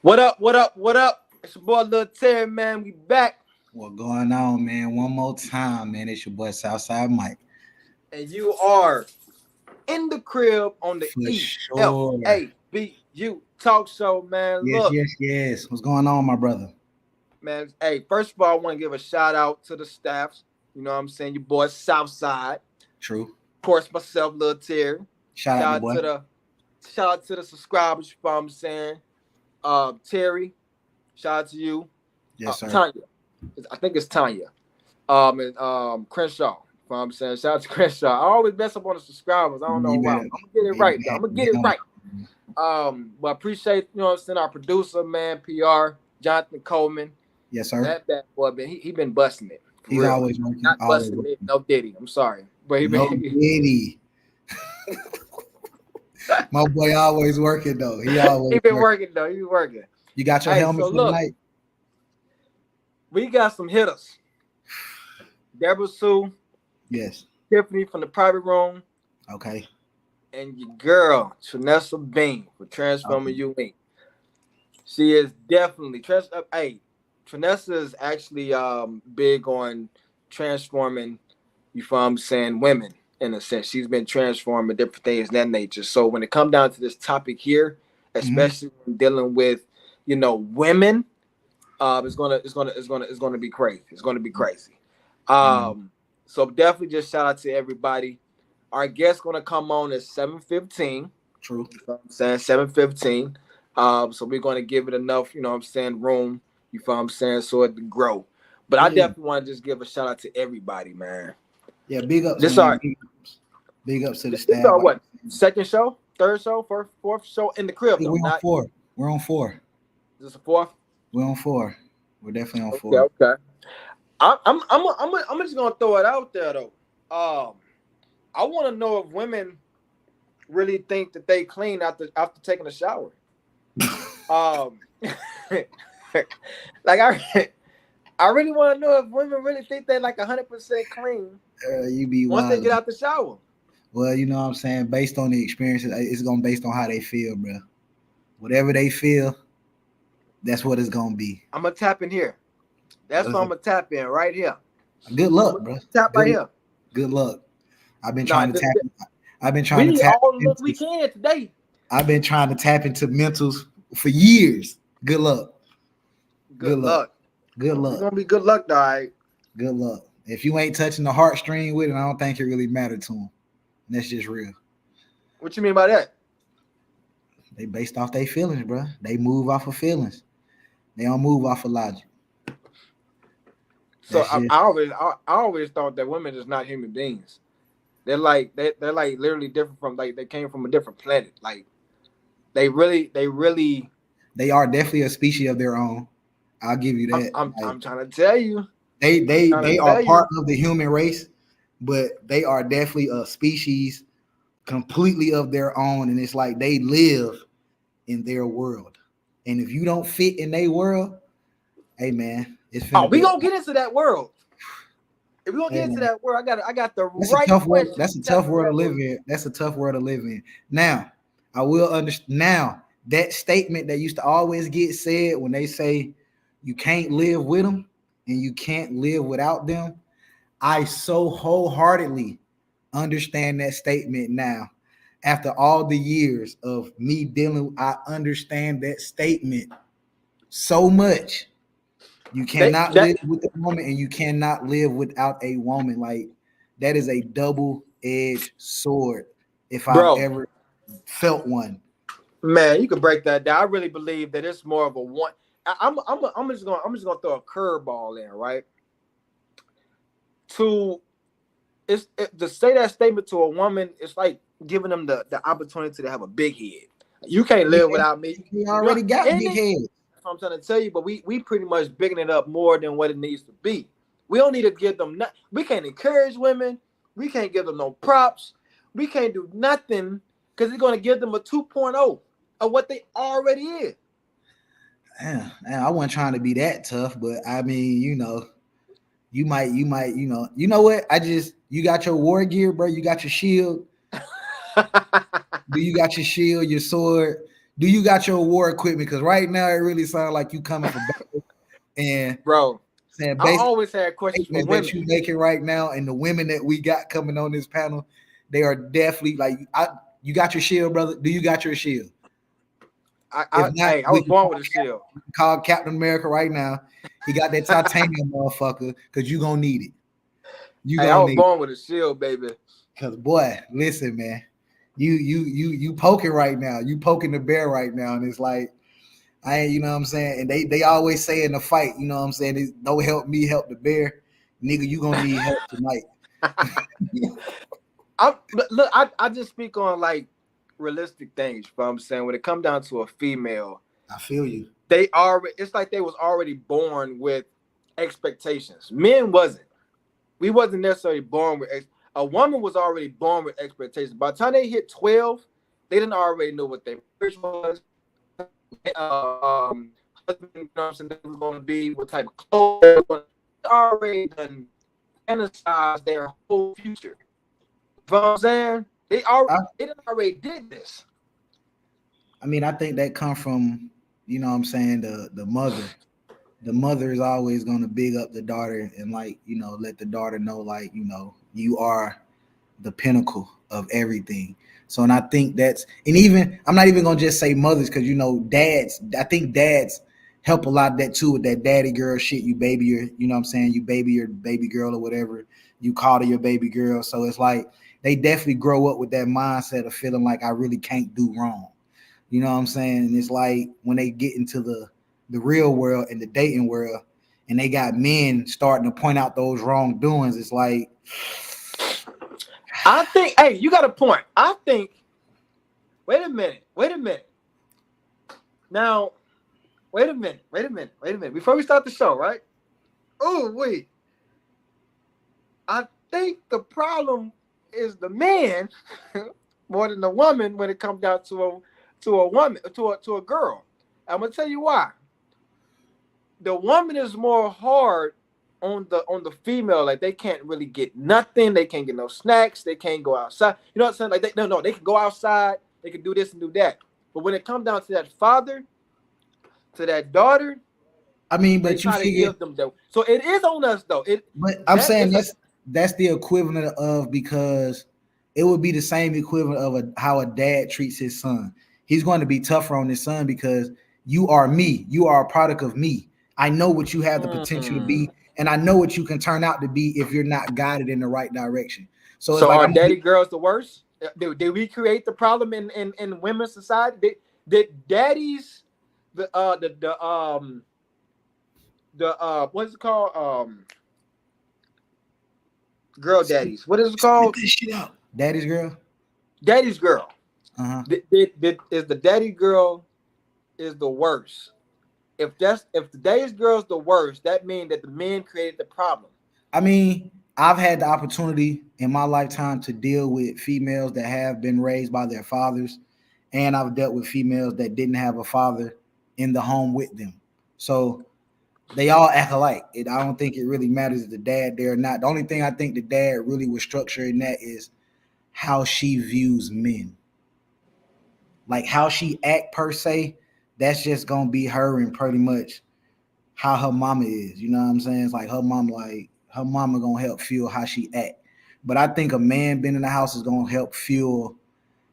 What up? What up? What up? It's your boy Lil Terry, man. We back, What going on, man? One more time, man. It's your boy SouthSide Mike. and you are in the crib on the For sure. EFABU talk show, man. Yes, Look, yes, yes. What's going on, my brother? man. Hey, first of all, I want to give a shout out to the staffs. You know what I'm saying? Your boy Southside. True. Of course, myself, Lil Terry. Shout out, Shout my out boy. to the shout out to the subscribers. You know what I'm saying? Terry. Shout out to you. Yes, sir. Tanya. I think it's Tanya. And Crenshaw. You know what I'm saying? Shout out to Crenshaw. I always mess up on the subscribers. I don't know You why. better, I'm gonna get it right, though. I'm gonna get it right. man. But I appreciate, you know what I'm saying, our producer, man, PR, Jonathan Coleman. Yes, sir. That bad boy, man, he been busting it. For He's real. always working. Not Always busting working. it, no Diddy. I'm sorry. But he No been Diddy. My boy always working though. He always he been working. working though. He been working. You got your Hey, helmet so for look, tonight? we got some hitters. Debra Sue, Yes. Tiffany from the private room, Okay. and your girl, Trenessa Beene, for Transforming You Inc. She is definitely Trenessa is actually big on transforming, you feel what I'm saying, women in a sense. She's been transforming different things of that nature. So when it comes down to this topic here, especially when dealing with, women, it's gonna be crazy. It's gonna be crazy. So definitely just shout out to everybody. Our guest gonna come on at 7:15. True. You know what I'm saying? 7:15. So we're gonna give it enough, you know what I'm saying, room, you feel what I'm saying, so it to grow. But I definitely want to just give a shout out to everybody, man. Yeah, big ups, This man. our Big ups to the this staff. our what? Second show, third show, fourth show in the crib though. We're on four. We're on four. Is this a fourth? We're on four. We're definitely on four. Okay. I'm just gonna throw it out there though. I want to know if women really think that they clean after taking a shower. Like I really want to know if women really think they're like 100% clean You be once wild. they get out the shower. Well, you know what I'm saying? Based on the experiences, it's gonna based on how they feel, bro. Whatever they feel, that's what it's gonna be. I'm gonna tap in here. That's what I'm gonna tap in right here. Good luck, bro. Tap right here. Good luck. I've been trying to tap. I've been trying We to need tap. all the look we can today. I've been trying to tap into mentals for years. Good luck. Good luck. Good It's luck. gonna be good luck, though. All right. Good luck. If you ain't touching the heartstring with it, I don't think it really mattered to them. That's just real. What you mean by that? They based off their feelings, bro. They move off of feelings. They don't move off of logic. So I always thought that women is not human beings. They're like literally different from, like, they came from a different planet. Like they are definitely a species of their own. I'll give you that. I'm trying to tell you. They are part of the human race, but they are definitely a species completely of their own. And it's like they live in their world. And if you don't fit in their world, hey man, it's we gonna get into that world. If we gonna get into that world, I got the right question. That's a tough world to live in. That's a tough world to live in. Now, I will understand. Now, that statement that used to always get said when they say you can't live with them and you can't live without them, I so wholeheartedly understand that statement now. After all the years of me dealing, I understand that statement so much. You cannot live with a woman and you cannot live without a woman. Like, that is a double-edged sword. If I've ever felt one. Man, you can break that down. I really believe that it's more of a one. I'm just gonna throw a curveball in, right? To say that statement to a woman, it's like giving them the opportunity to have a big head. You can't live without me. You already got big head. That's what I'm trying to tell you, but we pretty much bigging it up more than what it needs to be. We don't need to give them we can't encourage women. We can't give them no props. We can't do nothing because it's going to give them a 2.0 of what they already is. Man, I wasn't trying to be that tough, but I mean, you might, you know what? You got your war gear, bro. You got your shield. Do you got your shield, your sword, Do you got your war equipment? Because right now it really sounds like you coming for battle. And Bro, saying I basically always had questions for statements that women. you making right now, and the women that we got coming on this panel, they are definitely like, you got your shield, brother. Do you got your shield? If not, I we was can born with a shield. call Captain America right now. He got that titanium motherfucker, because you gonna need it. You Hey, I gonna was need it. born with a shield, baby. Because boy, listen, man, you poking right now. You poking the bear right now, and it's like, I ain't, you know what I'm saying? And they always say in the fight, you know what I'm saying? Don't help me, help the bear. Nigga, you gonna need help tonight. I just speak on like realistic things. You know what I'm saying? When it come down to a female, I feel you. it's like they was already born with expectations. Men wasn't. We wasn't necessarily born with a woman was already born with expectations. By the time they hit 12, they didn't already know what their marriage was. Husband, you know what I'm saying, was going to be, what type of clothes they were going to, they already done fantasized their whole future. You know what I'm saying? They already did this. I mean, I think that come from, you know what I'm saying, the mother. The mother is always going to big up the daughter and, like, you know, let the daughter know, like, you know, you are the pinnacle of everything. So, and I think that's, and even, I'm not even going to just say mothers, because, you know, dads, I think dads help a lot of that too, with that daddy girl shit. You baby your, you know what I'm saying, you baby your baby girl or whatever you call her, your baby girl. So it's like they definitely grow up with that mindset of feeling like I really can't do wrong. You know what I'm saying? And it's like when they get into the real world and the dating world, and they got men starting to point out those wrongdoings, it's like, I think, hey, you got a point. I think, wait a minute. Now, wait a minute. Before we start the show, right? Oh, wait. I think the problem is the man more than the woman when it comes down to a woman, to a girl. I'm gonna tell you why. The woman is more hard on the female. Like, they can't really get nothing. They can't get no snacks. They can't go outside. You know what I'm saying? Like, they can go outside. They can do this and do that. But when it comes down to that father, to that daughter, I mean, they but you try to figure, give them though. So it is on us though. but I'm saying that's the equivalent of, because it would be the same equivalent of how a dad treats his son. He's going to be tougher on his son because you are me. You are a product of me. I know what you have the potential to be, and I know what you can turn out to be if you're not guided in the right direction. So it's So like, are daddy girls the worst? Did we create the problem in women's society? Did daddies the what is it called? Girl daddies. What is it called? this shit out. Daddy's girl. Daddy's girl. Uh-huh. Is the daddy girl is the worst? If the daddy's girl is the worst, that means that the men created the problem. I mean, I've had the opportunity in my lifetime to deal with females that have been raised by their fathers, and I've dealt with females that didn't have a father in the home with them. So they all act alike. I don't think it really matters if the dad there or not. The only thing I think the dad really was structuring that is how she views men. Like how she act per se, that's just gonna be her and pretty much how her mama is. You know what I'm saying? It's like her mama gonna help fuel how she act. But I think a man being in the house is gonna help fuel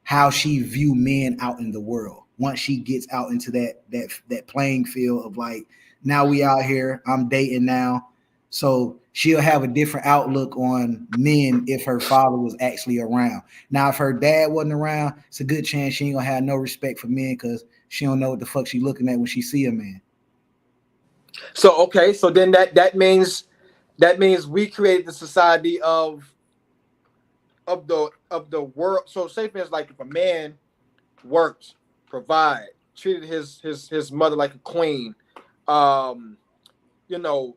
how she view men out in the world. Once she gets out into that playing field of like, now we out here, I'm dating now. So she'll have a different outlook on men if her father was actually around. Now, if her dad wasn't around, it's a good chance she ain't gonna have no respect for men because she don't know what the fuck she looking at when she see a man. So okay, so then that means we created the society of the world. So say for instance, like if a man worked, provide, treated his mother like a queen,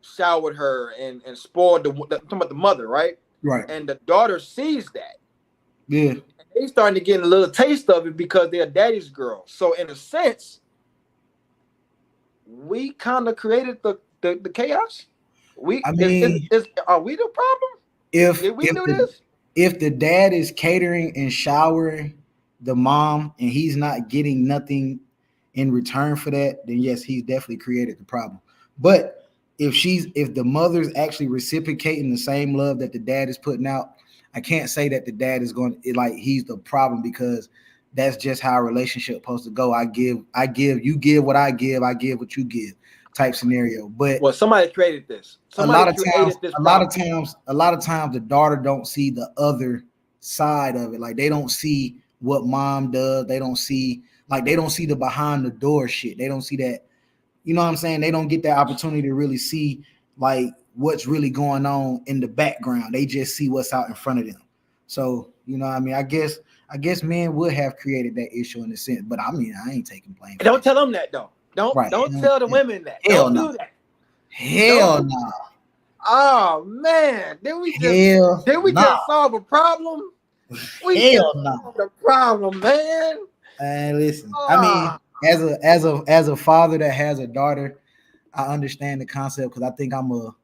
showered her and spoiled talking about the mother, right? Right. And the daughter sees that. Yeah. And they starting to get a little taste of it because they're daddy's girl. So in a sense, we kind of created the chaos. I mean, Are we the problem? Did we do this? If the dad is catering and showering the mom and he's not getting nothing in return for that, then yes, he's definitely created the problem. But if the mother's actually reciprocating the same love that the dad is putting out, I can't say that the dad is going to, like, he's the problem, because that's just how a relationship is supposed to go. I give, you give what I give what you give, type scenario. But well, somebody created this. Somebody created this problem. A lot of times the daughter don't see the other side of it. Like, they don't see what mom does. They don't see the behind the door shit. They don't see that. You know what I'm saying? They don't get that opportunity to really see like what's really going on in the background. They just see what's out in front of them. So, you know what I mean? I guess men would have created that issue in a sense, but I mean, I ain't taking blame. Don't tell them that though. Don't tell the women that. Don't do that. Hell no. Oh man, did we just solve a problem? Hell no. The problem, man. And listen, I mean, as a father that has a daughter, I understand the concept, because I think I'm a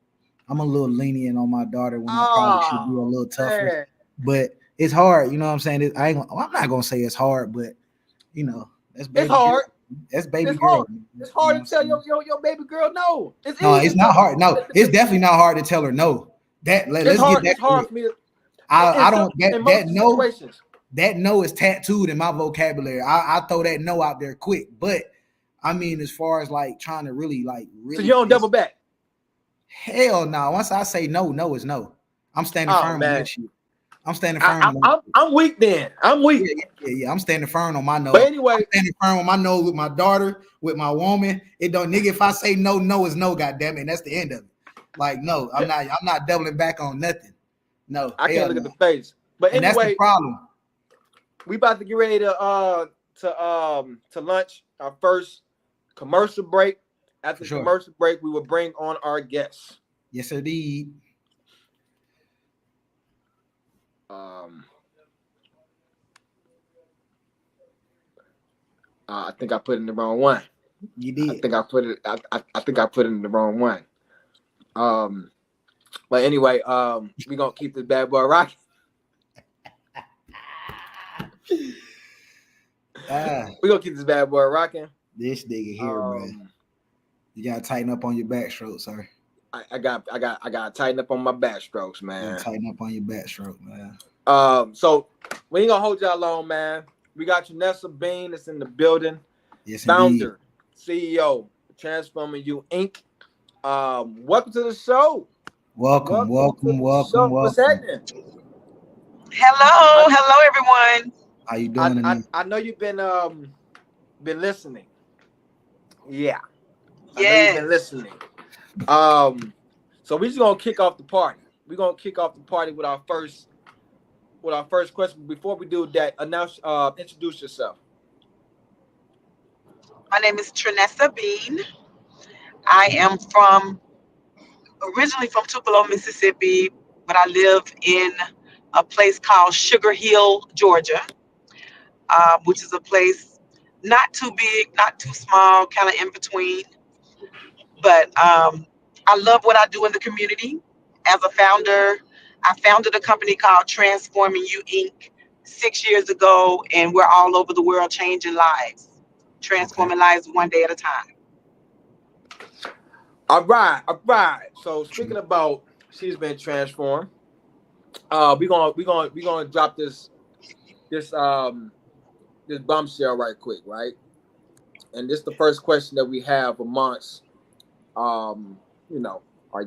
little lenient on my daughter when I probably should be a little tougher. Man. But it's hard, you know what I'm saying? I'm not gonna say it's hard, but you know, that's baby. It's hard. That's baby girl. Hard. It's hard to tell your baby girl no. It's not hard. No, it's definitely not hard to tell her no. Let's get that. It's hard for me. That no is tattooed in my vocabulary. I throw that no out there quick. But I mean, as far as like trying to really. So you don't double back? Hell no. Once I say no, no is no. I'm standing firm on that shit. I'm standing firm. I'm weak then. I'm weak. Yeah. I'm standing firm on my no. But anyway, I'm standing firm on my no with my daughter, with my woman. It don't, nigga. If I say no, no is no. Goddamn it, and that's the end of it. Like, no, I'm not doubling back on nothing. No, I can't look at the face. But anyway, that's the problem. We about to get ready to lunch. Our first commercial break. After the commercial break, we will bring on our guests. Yes, indeed. I think I put it in the wrong one. You did. I think I put it in the wrong one. But anyway, we're gonna keep this bad boy rocking. We're gonna keep this bad boy rocking. This nigga here, man. You gotta tighten up on your backstroke, sir. I gotta tighten up on my backstrokes, man. Tighten up on your backstroke, man. So we ain't gonna hold y'all long, man. We got Trenessa Beene that's in the building. Yes, founder, indeed. CEO, Transforming You Inc. Welcome to the show. Welcome. What's happening? Hello, everyone. How you doing? I know you've been listening. Yeah. Yeah. You've been listening. So we're just gonna kick off the party. We're gonna kick off the party with our first question. Before we do that, introduce yourself. My name is Trenessa Beene. I am originally from Tupelo, Mississippi, but I live in a place called Sugar Hill, Georgia, which is a place not too big, not too small, kind of in between. But I love what I do in the community. As a founder, I founded a company called Transforming You Inc. 6 years ago, and we're all over the world changing lives, transforming lives one day at a time. All right. So speaking about she's been transformed, we're gonna drop this bombshell right quick, right? And this is the first question that we have amongst our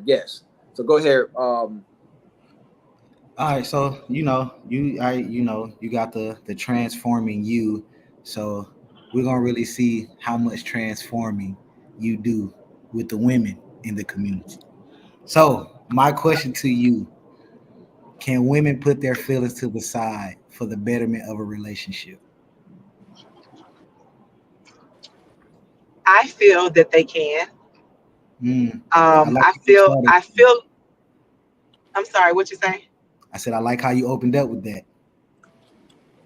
guests. So go ahead. All right, so you got the transforming you. So we're gonna really see how much transforming you do with the women in the community. So my question to you: can women put their feelings to the side for the betterment of a relationship? I feel that they can. I feel. I'm sorry. What you say? I said I like how you opened up with that.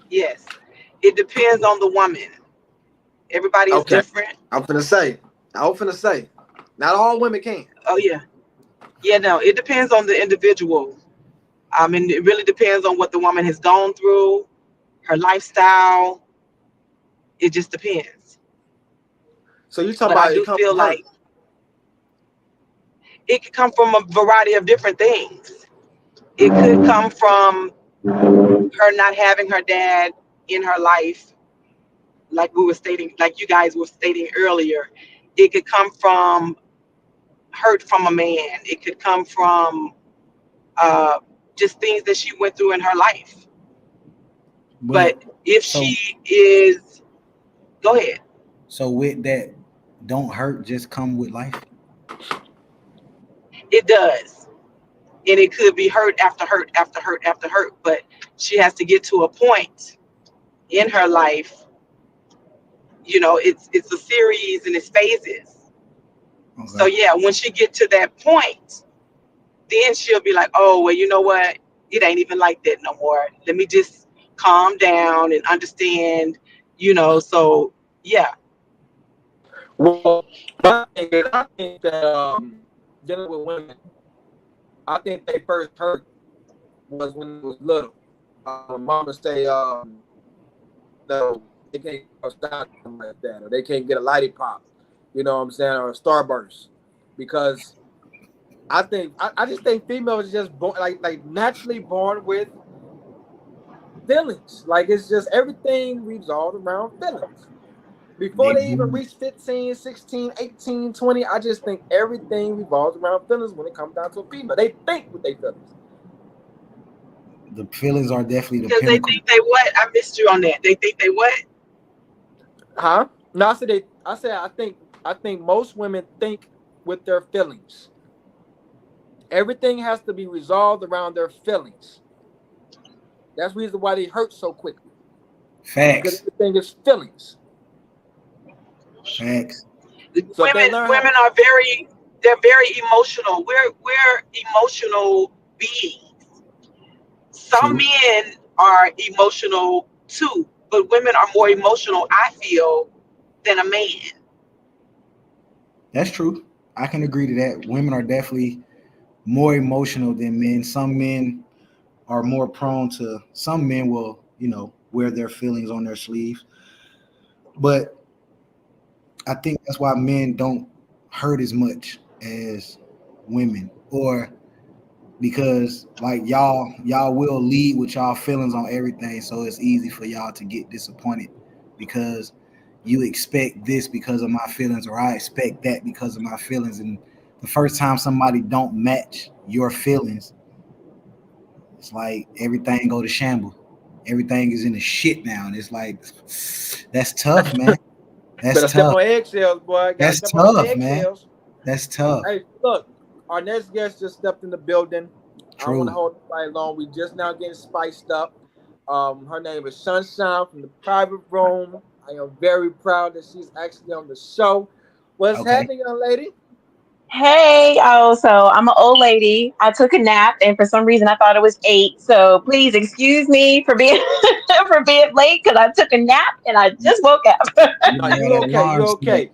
Yes, it depends on the woman. Everybody is different. I'm finna say, not all women can. Oh yeah. No, it depends on the individual. I mean, it really depends on what the woman has gone through, her lifestyle. It just depends. So you talking But I about it do come feel from hurt? like it could come from a variety of different things. It could come from her not having her dad in her life, like we were stating, like you guys were stating earlier. It could come from hurt from a man. It could come from uh, just things that she went through in her life. But if so she is, go ahead. so with that, don't hurt just come with life. It does. And it could be hurt after hurt after hurt after hurt. But she has to get to a point in her life. You know, it's a series and it's phases. So Okay. yeah, when she get to that point, then she'll be like, oh, well, you know what? It ain't even like that no more. Let me just calm down and understand, you know. So yeah, Well, my thing is, I think that dealing with women, I think they first hurt was when it was little. Mama say, no, they can't go outside something like that, or they can't get a lighty pop, you know what I'm saying, or a starburst, because I just think females are just born like naturally born with feelings. Like it's just everything revolves around feelings. Before They they even born, reach 15, 16, 18, 20, I just think everything revolves around feelings when it comes down to a female. They think with their feelings. the feelings are definitely the because they pinnacle. think they what? I missed you on that. They think they what? Huh? No, I think most women think with their feelings. Everything has to be resolved around their feelings. That's the reason why they hurt so quickly. Because Facts. everything is feelings. Facts. So if they learn how, Women are they're very emotional. We're emotional beings. Some True. men are emotional too, but women are more emotional, I feel, than a man. That's true. I can agree to that. Women are definitely more emotional than men. Some men are more prone to, some men will, wear their feelings on their sleeves. But I think that's why men don't hurt as much as women. Or because like y'all will lead with y'all feelings on everything, so it's easy for y'all to get disappointed because you expect this because of my feelings, or I expect that because of my feelings. And the first time somebody don't match your feelings, it's like everything go to shamble. Everything is in the shit now, and it's like that's tough, man. That's better step tough. on eggshells, boy. Gotta That's step on them tough, man. eggshells. That's tough. Hey, look, our next guest just stepped in the building. I don't want to True. hold nobody long. We just now getting spiced up. Her name is Sunshine from the private room. I am very proud that she's actually on the show. What's Okay. happening, young lady? Hey, oh, so I'm an old lady. I took a nap, and for some reason, I thought it was 8. So please excuse me for being for being late because I took a nap and I just woke up. No, You you had an okay? You alarm set. okay?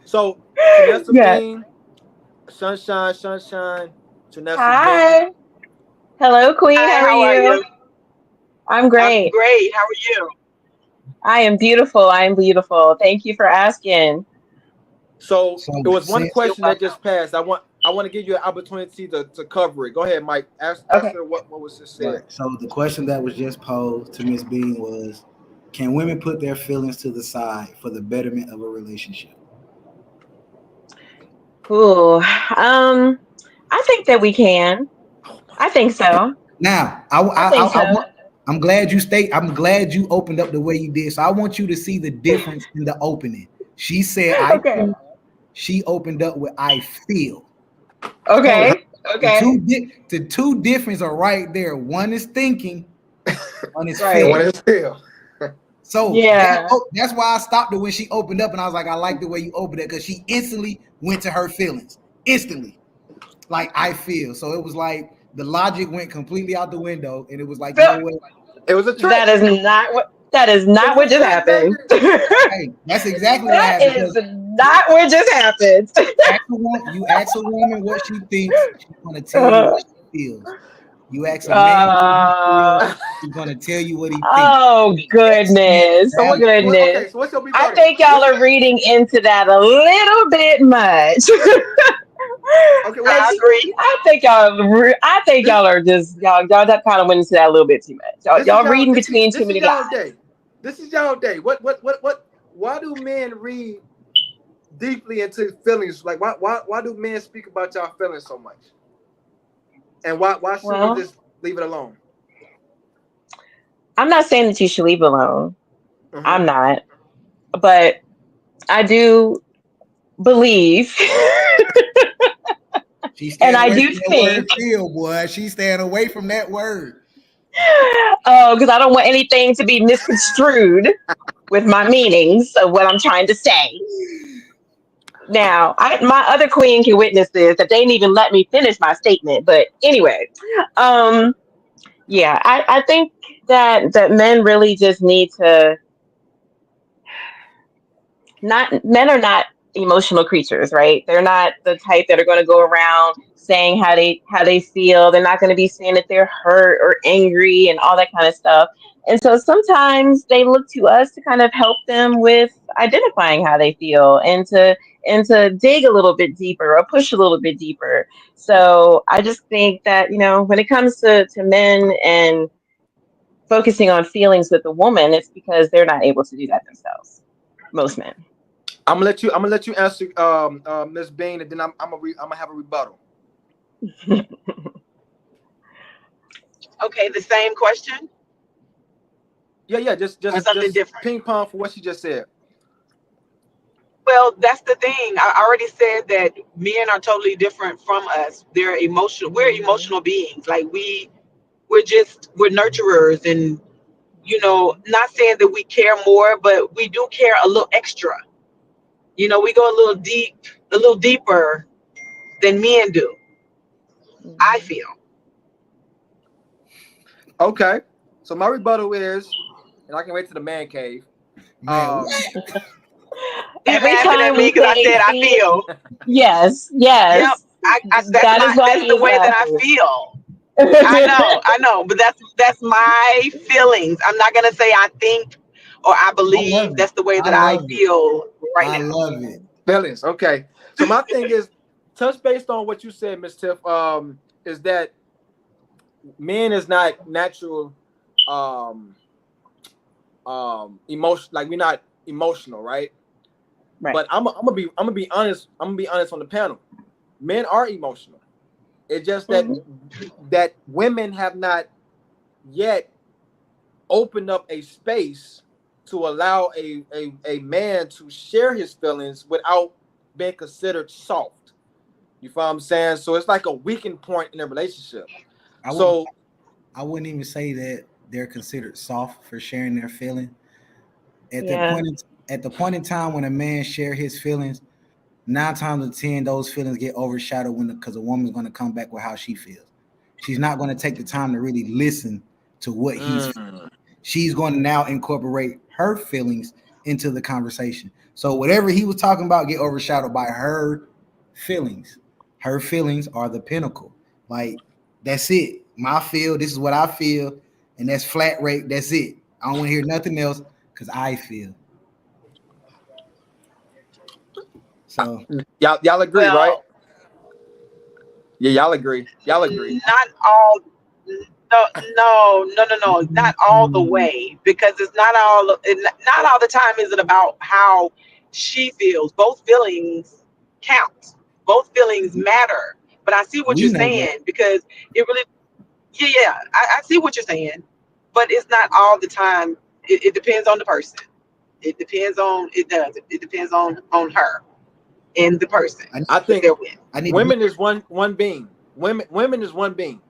So, Trenessa Yes. Beene, Sunshine, Trenessa Beene. Hi. Hello, Queen. Hi, How are how are you? you? I'm I'm great. great. How are you? I am beautiful. I am beautiful. Thank you for asking. So So it was one since You're question that welcome. just passed. I want to give you an opportunity to cover it. Go ahead, Mike. Ask Okay. her what was just said. right, so the question that was just posed to Miss Bean was, can women put their feelings to the side for the betterment of a relationship? Ooh. I think that we can. Oh my I think so. Now, I think so. I'm glad you I'm glad you opened up the way you did. So I want you to see the difference in the opening. She said, I Okay. think. She opened up with, I feel. So Okay. Okay. the two differences are right there. One is thinking, one is God. What Right. feeling. is hell? So Yeah. that's why I stopped her when she opened up, and I was like, I like the way you opened it, because she instantly went to her feelings. Instantly. Like, I feel. So it was like the logic went completely out the window, and it was like, you know So what? It was a trick. that is It not was what a just trick, baby. happened. Hey, that's exactly what That happened. is Because not what just happened. you ask a woman what she thinks, she's gonna tell you what she feels. You ask a man what he feel, Uh, he's gonna tell you what he think. oh That's his goodness, So what? value. Okay. goodness. So what's your I rebuttal? think y'all are reading into that a little bit much. Okay. Well, I agree. I think this y'all are just y'all that kind of went into that a little bit too much. Y'all, this is y'all y'all. reading between too This is many y'all lines. day. This is y'all day. What? Why do men read deeply into feelings? Like why do men speak about y'all feelings so much? And why should we Well, just leave it alone? I'm not saying that you should leave alone. Hmm. I'm not, but I do believe, She's and staying I away do from that think, word feel, boy. She's staying away from that word. oh, because I don't want anything to be misconstrued with my meanings of what I'm trying to say. Now, my other queen can witness this that they didn't even let me finish my statement. But anyway, um, yeah, I think that men really just need to not men are not emotional creatures, right? They're not the type that are going to go around saying how they feel. They're not going to be saying that they're hurt or angry and all that kind of stuff. And so sometimes they look to us to kind of help them with identifying how they feel and to dig a little bit deeper or push a little bit deeper. So I just think that, when it comes to men and focusing on feelings with a woman, it's because they're not able to do that themselves. Most men. I'm gonna let you answer, Miss Bean, and then I'm gonna have a rebuttal. Okay, the same question Yeah, yeah. or something Just different? ping pong for what she just said. Well, that's the thing. I already said that men are totally different from us. They're emotional. We're Mhm. emotional beings. Like we're nurturers, and not saying that we care more, but we do care a little extra. We go a little deeper than men do. I Mhm. feel. Okay. So my rebuttal is, and I can wait to the man cave. Man, Um, what? He Every laughing time at me we because I say said I see, feel. yes, Yep. yes, That's that is why that's the he's way that I laughing. feel. I know, but that's my feelings. I'm not gonna say I think or I I love believe. it. That's the way I that I love it. feel right I now. love it. feelings. Okay. So my thing is, touch based on what you said, Miss Tiff. Is that men is not natural, um, emotion. Like we're not emotional, right? Right. But I'm gonna be honest. I'm gonna be honest on the panel. Men are emotional. It's just that Mhm. women have not yet opened up a space to allow a man to share his feelings without being considered soft. You feel what I'm saying? So it's like a weakened point in a relationship. I would So I wouldn't even say that they're considered soft for sharing their feelings. At the Yeah. point in, at the point in time when a man share his feelings, 9 times out of 10, those feelings get overshadowed because a woman's going to come back with how she feels. She's not going to take the time to really listen to what he's feeling. mm, She's going to now incorporate her feelings into the conversation. So whatever he was talking about get overshadowed by her feelings. Her feelings are the pinnacle. Like that's it. My feel, this is what I feel, and that's flat rate. That's it. I don't want to hear nothing else because I feel. So y'all agree, right? Well, Yeah, y'all agree. Y'all agree. not all. No, no. Not all the way, because it's not all the time is it about how she feels. Both feelings count. Both feelings matter. But I see what we you're know that. saying, because it really, yeah. I see what you're saying, but it's not all the time. It depends on the person. It does. It depends on her and the person I need, I that think they're with. I need to be women is one being. Women is one being.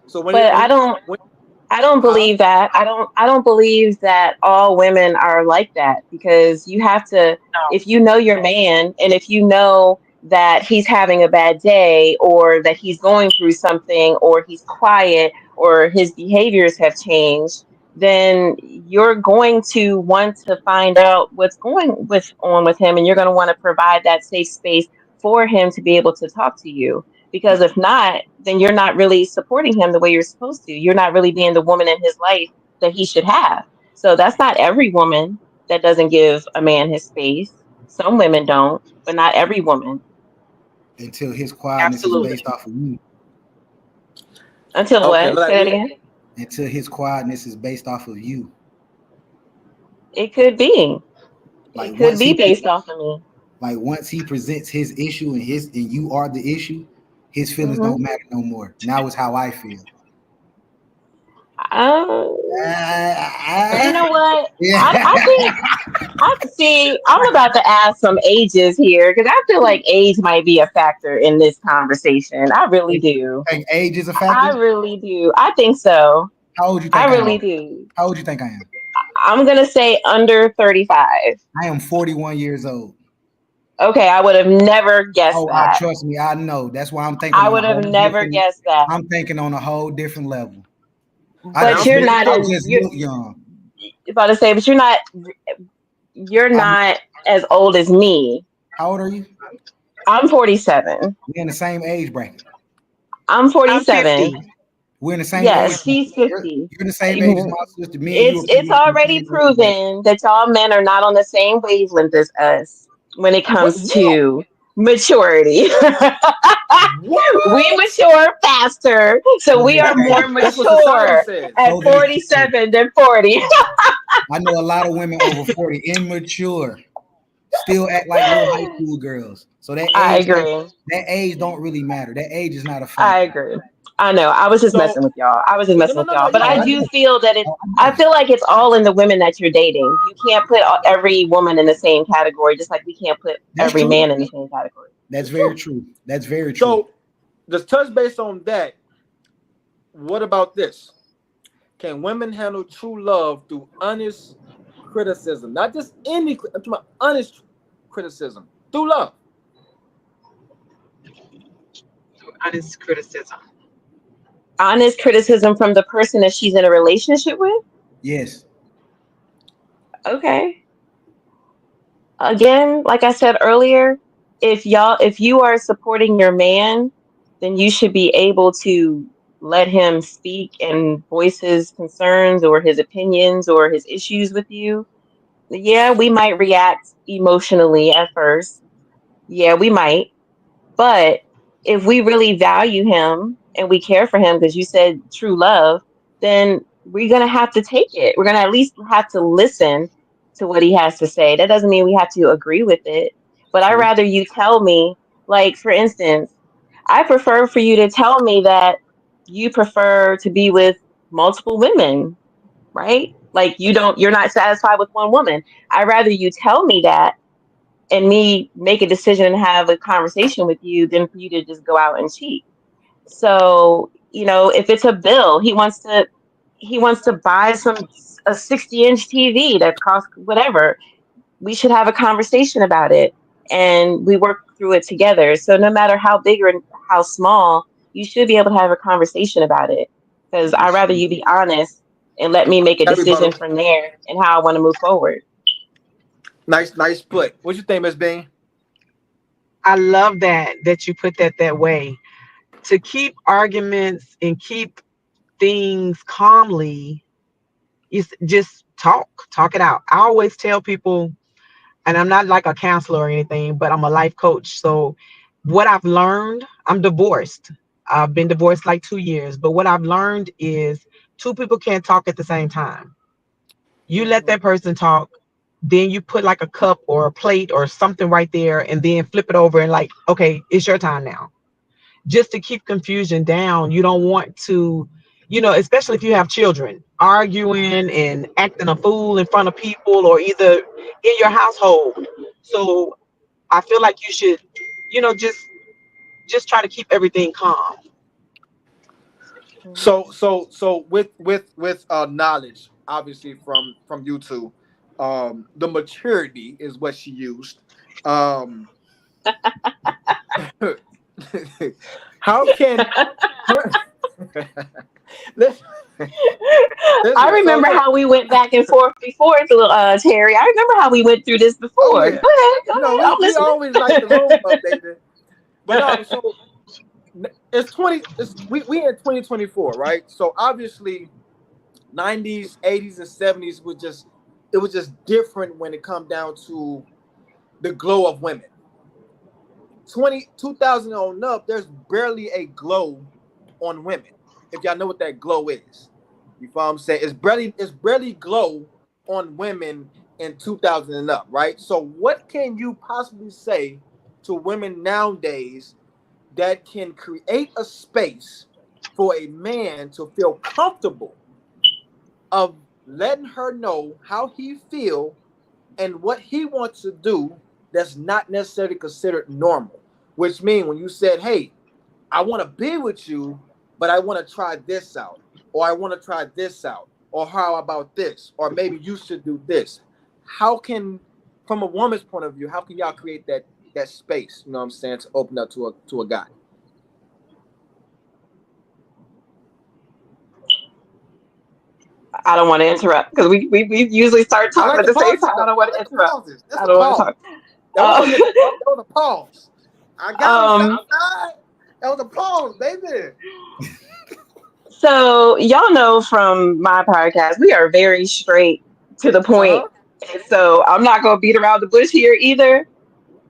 So But I don't huh? believe that. I don't believe that all women are like that because you have to No, if you know your man and if you know that he's having a bad day or that he's going through something or he's quiet or his behaviors have changed, then you're going to want to find out what's going with him and you're going to want to provide that safe space for him to be able to talk to you. Because if not, then you're not really supporting him the way you're supposed to. You're not really being the woman in his life that he should have. So that's not every woman that doesn't give a man his space. Some women don't, but not every woman. Until his quietness is Absolutely. based off of you. Until Okay, what? like Say that again. Until his quietness is based off of you. It could be. Like It could once be he based off of me. like once he presents his issue and you are the issue, his feelings Hmm. don't matter no more. Now is how I feel. Um, you Uh, know what? I yeah. think I see. I'm about to ask some ages here because I feel like age might be a factor in this conversation. I really do. Think age is a I factor? really do. I think so. How old you I think I really am? do. How old you think I am? I'm gonna say under 35. I am 41 years old. Okay, I would have never guessed Oh, I that. trust me, I know. That's why I'm thinking I on a would have whole never different. guessed that. I'm thinking on a whole different level. But you're not I in. just You're look young. about to say, but you're not. You're I'm. not as old as me. How old are you? I'm 47. We're in the same age bracket. I'm I'm 47. 50. We're in the same age Yes, bracket. she's You're 50. in the same age as my sister. Me and you are It's pretty much in the already same age bracket. proven that y'all men are not on the same wavelength as us when it what? comes to maturity. We What? mature faster, so So we they are say. more That's what society mature says. at So they say. 47 than 40. I know a lot of women over 40, immature, still act like little high school girls. So I agree. that age don't really matter. That age is not a I factor. agree. I know. I was just So messing with y'all. I was just no, messing no, with no, no. y'all. But You're Oh, I I right. do know. feel that Oh, I I know. feel like it's all in the women that you're dating. You can't put every woman in the same category, just like we can't put That's every true. man in the same category. That's It's very true. true. That's very true. So just touch base on that. What about this? Can women handle true love through honest criticism? Not just any. I'm talking about honest criticism through love. Honest criticism. Honest criticism from the person that she's in a relationship with? Yes. Okay. Again, like I said earlier, if you are supporting your man, then you should be able to let him speak and voice his concerns or his opinions or his issues with you. Yeah, we might react emotionally at first. Yeah, we might. But if we really value him and we care for him, because you said true love, then we're going to have to take it. We're going to at least have to listen to what he has to say. That doesn't mean we have to agree with it. But I'd True. rather you tell me, like, for instance, I prefer for you to tell me that you prefer to be with multiple women, right? Like you're not satisfied with one woman. I'd rather you tell me that and me make a decision and have a conversation with you than for you to just go out and cheat. So, if it's a bill, he wants to buy a 60-inch TV that costs whatever. We should have a conversation about it and we work through it together. So no matter how big or how small, you should be able to have a conversation about it. Because I'd rather you be honest and let me make a That decision rebuttal. from there and how I want to move forward. Nice, nice put. What you think, Miss Bean? I love that you put that way. To keep arguments and keep things calmly is just talk it out. I always tell people, and I'm not like a counselor or anything, but I'm a life coach. So what I've learned, I'm divorced. I've been divorced like 2 years, but what I've learned is two people can't talk at the same time. You let that person talk, then you put like a cup or a plate or something right there, and then flip it over and like, okay, it's your time now. Just to keep confusion down. You don't want to, especially if you have children, arguing and acting a fool in front of people or either in your household. So I feel like you should, just try to keep everything calm. Mhm. So with knowledge, obviously from you two, the maturity is what she used. Um, how can listen, I listen? So remember look, how we went back and forth before, Terry. I remember how we went through this oh before. Go yeah, ahead. Go you know ahead. we I'm we listening. always like the room updated, but no. So we in 2024, right? So obviously 90s, 80s, and 70s it was just different when it come down to the glow of women. 2000 on up, there's barely a glow on women. If y'all know what that glow is. You know what I'm saying? It's barely glow on women in 2000 and up, right? So what can you possibly say to women nowadays that can create a space for a man to feel comfortable of letting her know how he feel and what he wants to do that's not necessarily considered normal? Which means when you said, hey, I want to be with you, but I want to try this out, or I want to try this out, or how about this, or maybe you should do this. How can, from a woman's point of view, how can y'all create that space, you know what I'm saying, to open up to a guy? I don't want to interrupt because we usually start I talking like at the the same pauses time. I though. don't I want to like the interrupt. pauses. That's I a don't want to pause. talk. That wasn't just that was a pause. I got him, Um, Southside. That was a pause, baby. so y'all know from my podcast, we are very straight to the point. Uh-huh. And so I'm not gonna beat around the bush here either.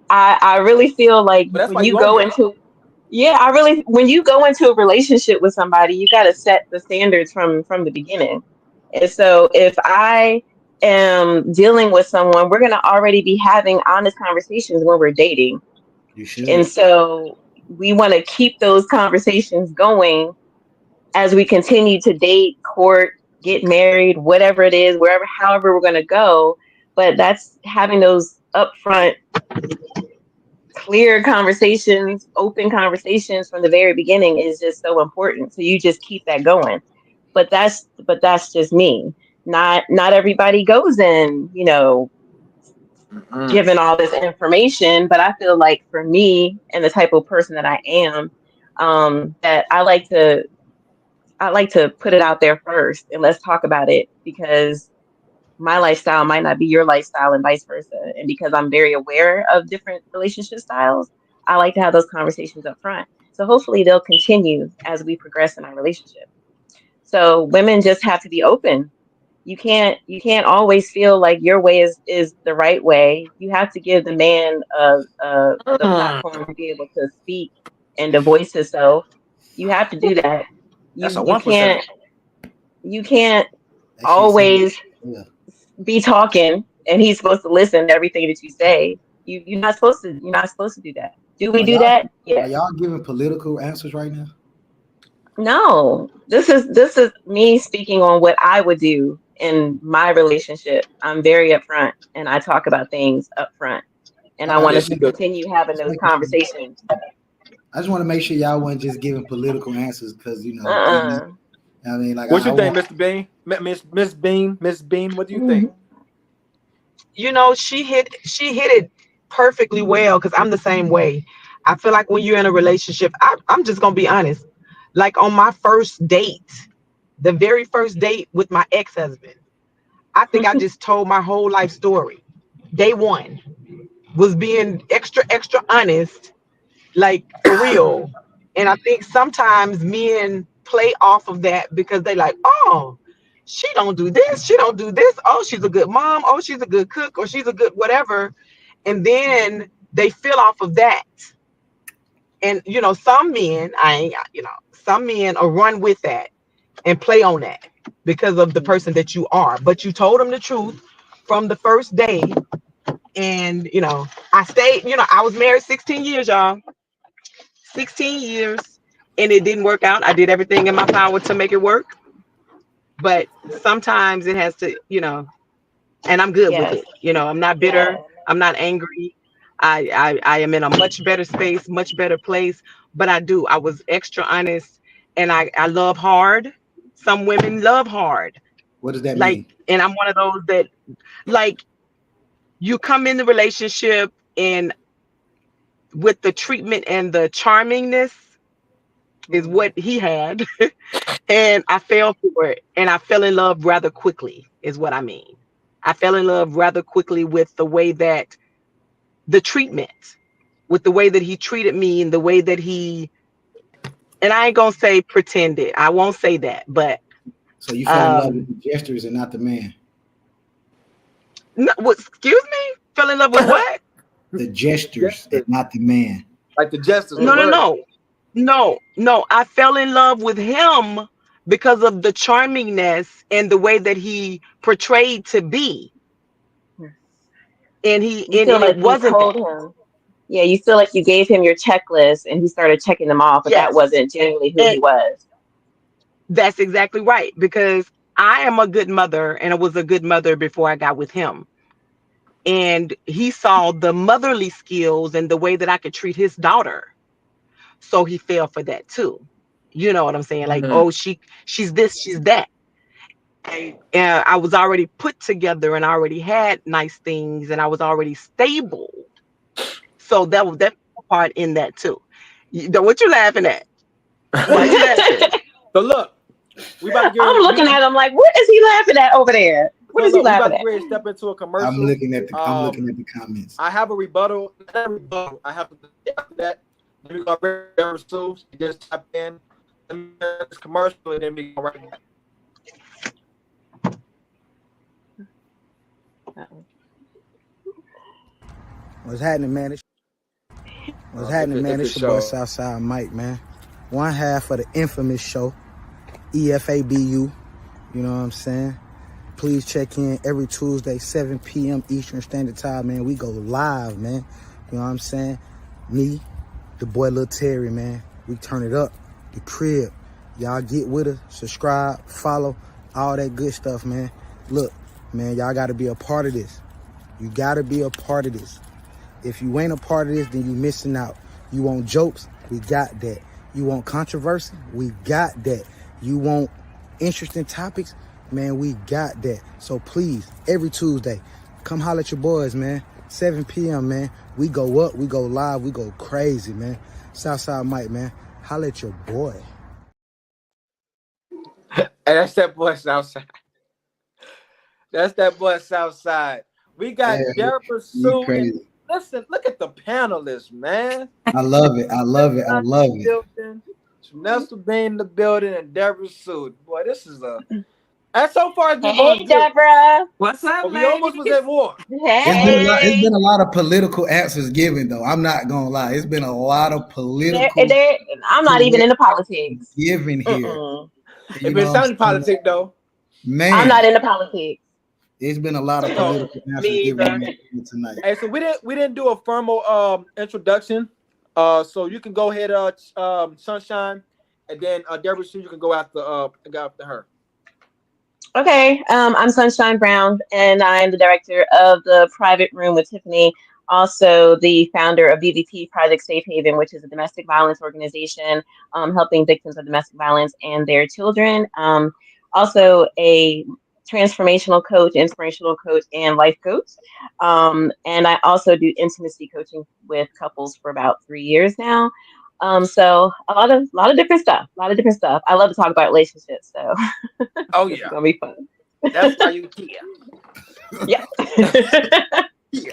I really feel like But that's when why you you on go here. into when you go into a relationship with somebody, you got to set the standards from the beginning. And so if I am dealing with someone, we're going to already be having honest conversations when we're dating. You And should. so we want to keep those conversations going as we continue to date, court, get married, whatever it is, wherever, however we're going to go. But that's having those upfront, clear conversations, open conversations from the very beginning is just so important. So you just keep that going. But that's just me. Not everybody goes in, Mm-hmm. given all this information, but I feel like for me and the type of person that I am, that I like to put it out there first and let's talk about it because my lifestyle might not be your lifestyle and vice versa. And because I'm very aware of different relationship styles, I like to have those conversations up front. So hopefully they'll continue as we progress in our relationship. So women just have to be open. You can't always feel like your way is the right way. You have to give the man the platform to be able to speak and to voice himself. You have to do that. That's You a you 1%. can't That shit sounds. always Yeah. be talking and he's supposed to listen to everything that you say. You're not supposed to do that. Do we Are do y'all that? are Yes. y'all giving political answers right now? No. This is me speaking on what I would do in my relationship. I'm very upfront and I talk about things upfront. And I Okay, want Yeah, us she to good. continue having just those making sure. conversations. I just want to make sure y'all weren't just giving political answers because Uh-uh. I mean, like What I you think, want. Mr. Bean? Miss Bean? Miss Bean, what do you think? She hit it perfectly well because I'm the same way. I feel like when you're in a relationship, I'm just gonna be honest. Like on my first date, the very first date with my ex-husband, I think I just told my whole life story. Day one was being extra, extra honest, like for real. And I think sometimes men play off of that because they like, oh, she don't do this, she don't do this. Oh, she's a good mom. Oh, she's a good cook, or she's a good whatever. And then they feel off of that. And some men, some men will run with that and play on that because of the person that you are. But you told them the truth from the first day. And I stayed, I was married 16 years, y'all. 16 years, and it didn't work out. I did everything in my power to make it work, but sometimes it has to, and I'm good with Yes. it. I'm not bitter. I'm not angry. I am in a much better space, much better place. But I was extra honest, and I love hard. Some women love hard, What does that like, mean? and I'm one of those that, like, you come in the relationship and with the treatment and the charmingness is Mhm. what he had. And I fell for it. And I fell in love rather quickly, is what I mean. I fell in love rather quickly with the way that the treatment, with the way that he treated me and the way that he and I ain't gonna say pretended. I won't say that, but So you fell in love with the gestures and not the man. no, excuse me, fell in love with what? The gestures and not the man. Like the jesters, the No, no, word. no. I fell in love with him because of the charmingness and the way that he portrayed to be. And You feel and it like you wasn't told that. him. Yeah, you feel like you gave him your checklist and he started checking them off, but that Yes. wasn't genuinely who And he was. that's exactly right. Because I am a good mother and I was a good mother before I got with him. And he saw the motherly skills and the way that I could treat his daughter. So he fell for that too. You know what I'm saying? Like, Mhm. oh, she's this, she's that. And I was already put together and I already had nice things and I was already stable. So that was that part in that too. What you laughing at? Why you laughing? So look, we about to get I'm ready. looking at him like, what is he laughing at over there? What So is he look, we about laughing to at? get ready to step into a commercial. I'm looking at the comments. I have a rebuttal. Not a rebuttal. I have to after that. Then we go to Debra Sue. She just tap in. Then this commercial, and then we go right back. What's happening, man? What's If happening, man? it It's your boy shows. Southside Mike, man. One half of the infamous show, EFABU. You know what I'm saying? Please check in every Tuesday, 7 p.m. Eastern Standard Time, man. We go live, man. You know what I'm saying? Me, the boy Lil Terry, man. We turn it up. The crib. Y'all get with us, subscribe, follow, all that good stuff, man. Look, man, y'all got to be a part of this. You got to be a part of this. If you ain't a part of this, then you missing out. You want jokes? We got that. You want controversy? We got that. You want interesting topics? Man, we got that. So please, every Tuesday, come holler at your boys, man. 7 p.m., man. We go up, we go live, we go crazy, man. Southside Mike, man. Holler at your boy. And that's that boy Southside. That's that boy Southside. We got Debra Sue. And listen, look at the panelists, man. I love it. I love it. I love it. Trenessa Beene in the building and Debra Sue. Boy, this is a. And so far, it's been Hey, going good. Deborah. What's up, But we almost was at war. It's Hey. been a lot of political answers given, though. I'm not gonna lie. It's been a lot of political. I'm not even into politics. Given here. It's been sounding politics, though. Man, I'm not into politics. It's been a lot of political answers given tonight. Hey, so we didn't do a formal introduction. So you can go ahead, Sunshine, and then Debra Sue, you can go after her. Okay, I'm Sunshine Brown, and I'm the director of the Private Room with Tiffany, also the founder of BVP Project Safe Haven, which is a domestic violence organization helping victims of domestic violence and their children. Also a transformational coach, inspirational coach, and life coach. And I also do intimacy coaching with couples for about 3 years now. So a lot of different stuff. I love to talk about relationships. So oh it's yeah, gonna be fun. That's why you here. Yeah. Yeah.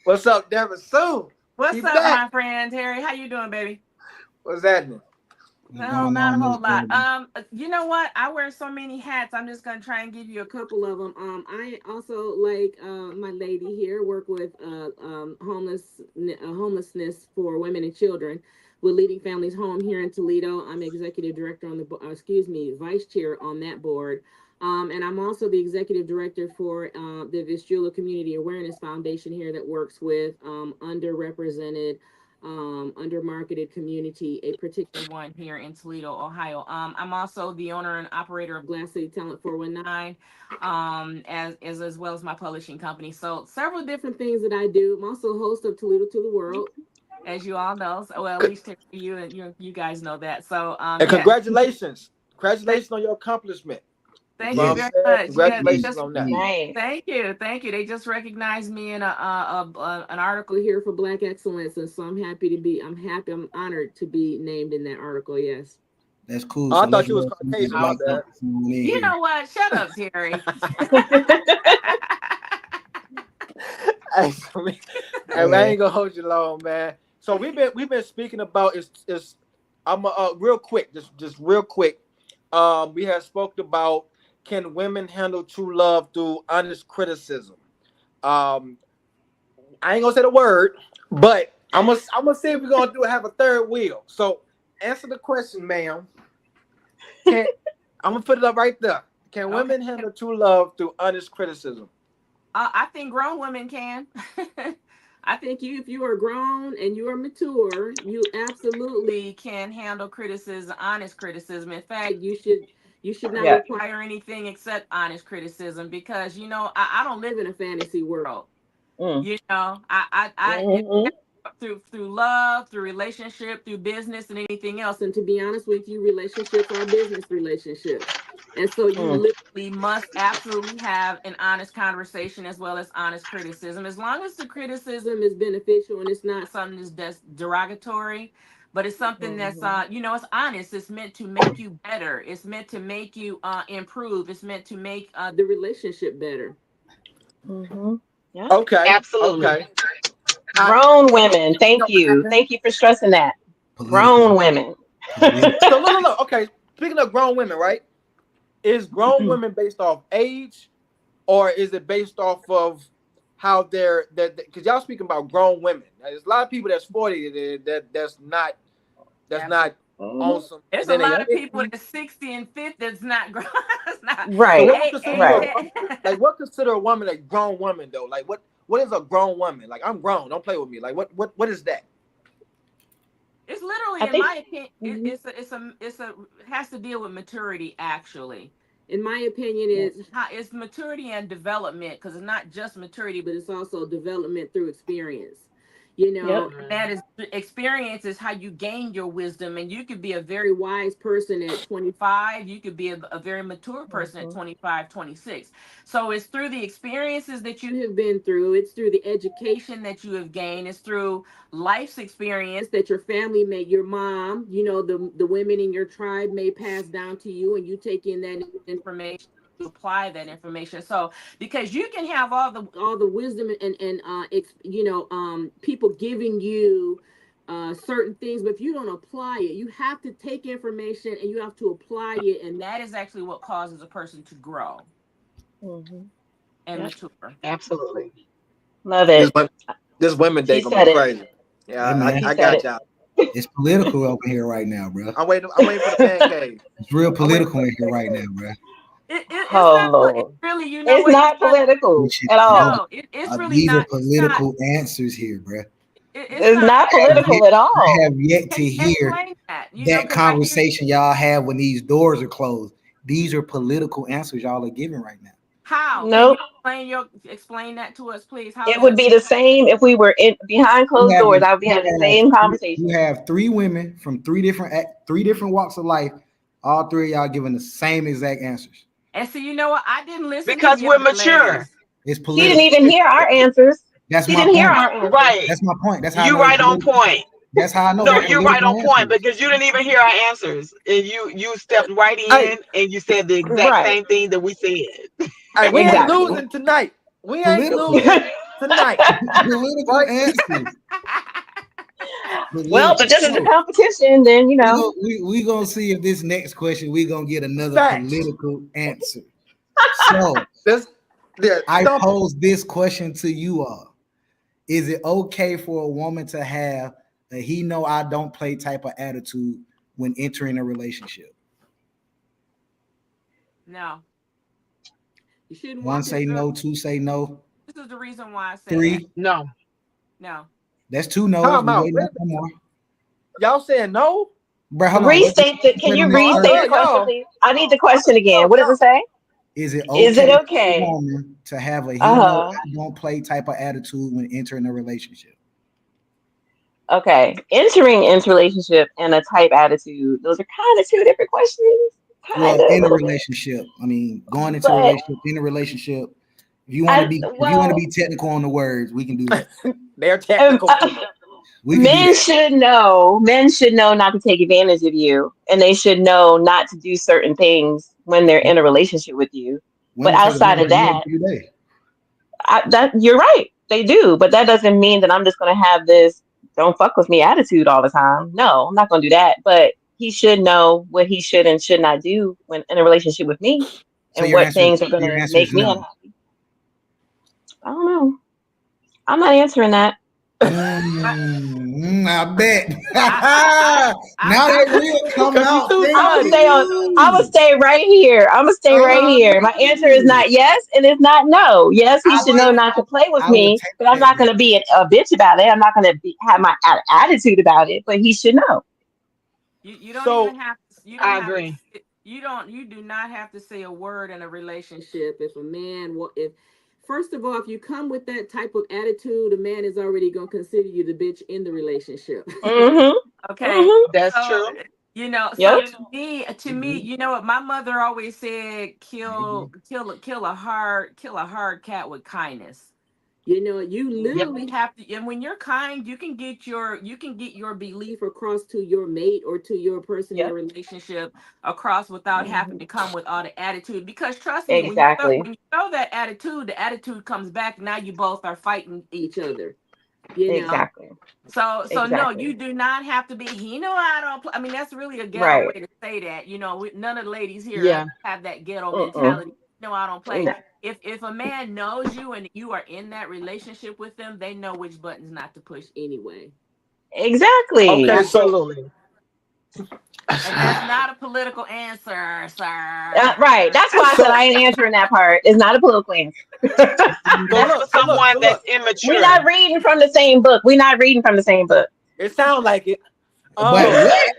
What's up, Debra Sue? What's up, my friend Terry? How you doing, baby? What's happening? No, not a whole lot. You know what? I wear so many hats. I'm just gonna try and give you a couple of them. I also, like my lady here, work with homelessness for women and children with Leading Families Home here in Toledo. I'm executive director on the vice chair on that board. And I'm also the executive director for the Vistula Community Awareness Foundation here that works with underrepresented undermarketed community, a particular one here in Toledo, Ohio. I'm also the owner and operator of Glass City Talent 419, as well as my publishing company. So several different things that I do. I'm also host of Toledo to the World, as you all know. So, well, at least you and you guys know that. So and congratulations. Congratulations on your accomplishment. Thank you very much. Congratulations on that. Nice. Thank you. They just recognized me in an article here for Black Excellence, and so I'm honored to be named in that article. Yes. That's cool. I thought you was Caucasian about that. You know what? Shut up, Terry. I ain't gonna hold you long, man. So we've been speaking about is I'm real quick, just real quick. We have spoke about, can women handle true love through honest criticism? I ain't gonna say the word, but I'm gonna see if we're gonna have a third wheel. So answer the question, ma'am. I'm gonna put it up right there. Can women handle true love through honest criticism? I think grown women can. I think if you are grown and you are mature, you absolutely can handle criticism, honest criticism. In fact, you should not require anything except honest criticism, because I don't live in a fantasy world. Through love, through relationship, through business, and anything else. And to be honest with you, relationships are business relationships. And so you literally must absolutely have an honest conversation as well as honest criticism. As long as the criticism is beneficial and it's not something that's derogatory, but it's something that's it's honest. It's meant to make you better. It's meant to make you improve. It's meant to make the relationship better. Yeah. Okay. Absolutely. Okay. Grown women. Thank you for stressing that. Grown women. So look. Okay. Speaking of grown women, right? Is grown women based off age, or is it based off of how they're that? Because y'all speaking about grown women. Now, there's a lot of people that's 40 that's not awesome. There's a lot of people that's 60 and 50 that's not grown. Right. So what consider a woman a grown woman though? Like what is a grown woman? Like, I'm grown. Don't play with me. Like what is that? It's literally, in my opinion, it has to deal with maturity. Actually, in my opinion, it's maturity and development, because it's not just maturity, but it's also development through experience. That is, experience is how you gain your wisdom, and you could be a very wise person at 25. You could be a very mature person at 25, 26. So it's through the experiences that you have been through. It's through the education that you have gained. It's through life's experience that your family your mom, the women in your tribe may pass down to you, and you take in that information, apply that information. So because you can have all the wisdom and people giving you certain things, but if you don't apply it, you have to take information and you have to apply it, and that is actually what causes a person to grow and mature. Absolutely. Love it. This women they gonna be crazy. Yeah, I got y'all. It's political over here right now, bro. I'm waiting for the pancake. It's real political in here right now, bro. It's not political at all. No, it's really these not. These are political answers here, bro. It's not political at all. I have yet to hear that conversation y'all have when these doors are closed. These are political answers y'all are giving right now. How? Nope. Explain that to us, please. How it would be the same if we were behind closed doors. I would be having the same conversation. You have three women from three different walks of life. All three of y'all giving the same exact answers. And so you know what? I didn't listen because we're mature. It's political. She didn't even hear our answers. That's she my didn't point. Hear our answers. Right. That's my point. That's how you're right on point. That's how I know. No, you're right on point, because you didn't even hear our answers, and you stepped right in and you said the exact same thing that we said. Hey, we ain't losing tonight. We ain't losing tonight. Political answers. Well, but this is a competition, then we gonna see if this next question we gonna get another political answer. So I pose this question to you all: is it okay for a woman to have a "he know I don't play" type of attitude when entering a relationship? No. You shouldn't. One say no, two say no. This is the reason why I say three. No. That's two no's. Y'all saying no? Bro, restate it. Can you restate the question, please? I need the question again. What does it say? Is it okay for a woman to have a "he know I don't play" type of attitude when entering a relationship? Okay, entering into relationship and a type attitude, those are kind of two different questions. Well, in a relationship, I mean, going into a relationship, in a relationship. If you want to be technical on the words, we can do that. They're technical. Men should know not to take advantage of you, and they should know not to do certain things when they're in a relationship with you. But outside of that, you're right, they do. But that doesn't mean that I'm just going to have this "don't fuck with me" attitude all the time. No, I'm not going to do that. But he should know what he should and should not do when in a relationship with me, So and your what answer, things are your gonna answer make is me no. unhappy. I don't know. I'm not answering that. I bet. Now I that real come Cause you out. too I'm gonna funny. stay on. I'm gonna stay right here. I'm gonna stay right here. My answer is not yes, and it's not no. Yes, he should know not to play with I would me, take but I'm that not back. gonna be a bitch about it. I'm not gonna have my attitude about it. But he should know. You don't So even have to, you don't I have agree. to, you do not have to say a word in a relationship if a man if first of all, if you come with that type of attitude, a man is already gonna consider you the bitch in the relationship. Mm-hmm. Okay. Mm-hmm. That's So true. so Yep. to me, you know what my mother always said, kill a hard cat with kindness. You Yep. literally have to, and when you're kind, you can get your belief across to your mate or to your person in a Yep. relationship across without having Mm-hmm. to come with all the attitude. Because trust me, Exactly. when you throw that attitude, the attitude comes back. Now you both are fighting each other. You know. Exactly. So no, Exactly. you do not have to be. He know I don't play. I mean, that's really a ghetto Right. way to say that. None of the ladies here Yeah. have that ghetto Mm-mm. mentality. No, I don't play. No. If a man knows you and you are in that relationship with them, they know which buttons not to push anyway. okay, Exactly. so Absolutely. And that's not a political answer, sir. Right. That's why I said so I ain't answering that part. It's not a political answer. so That's for look, so look, someone so that's look. We're immature. not reading from the same book. We're not reading from the same book. It sounds like it. But Um, what?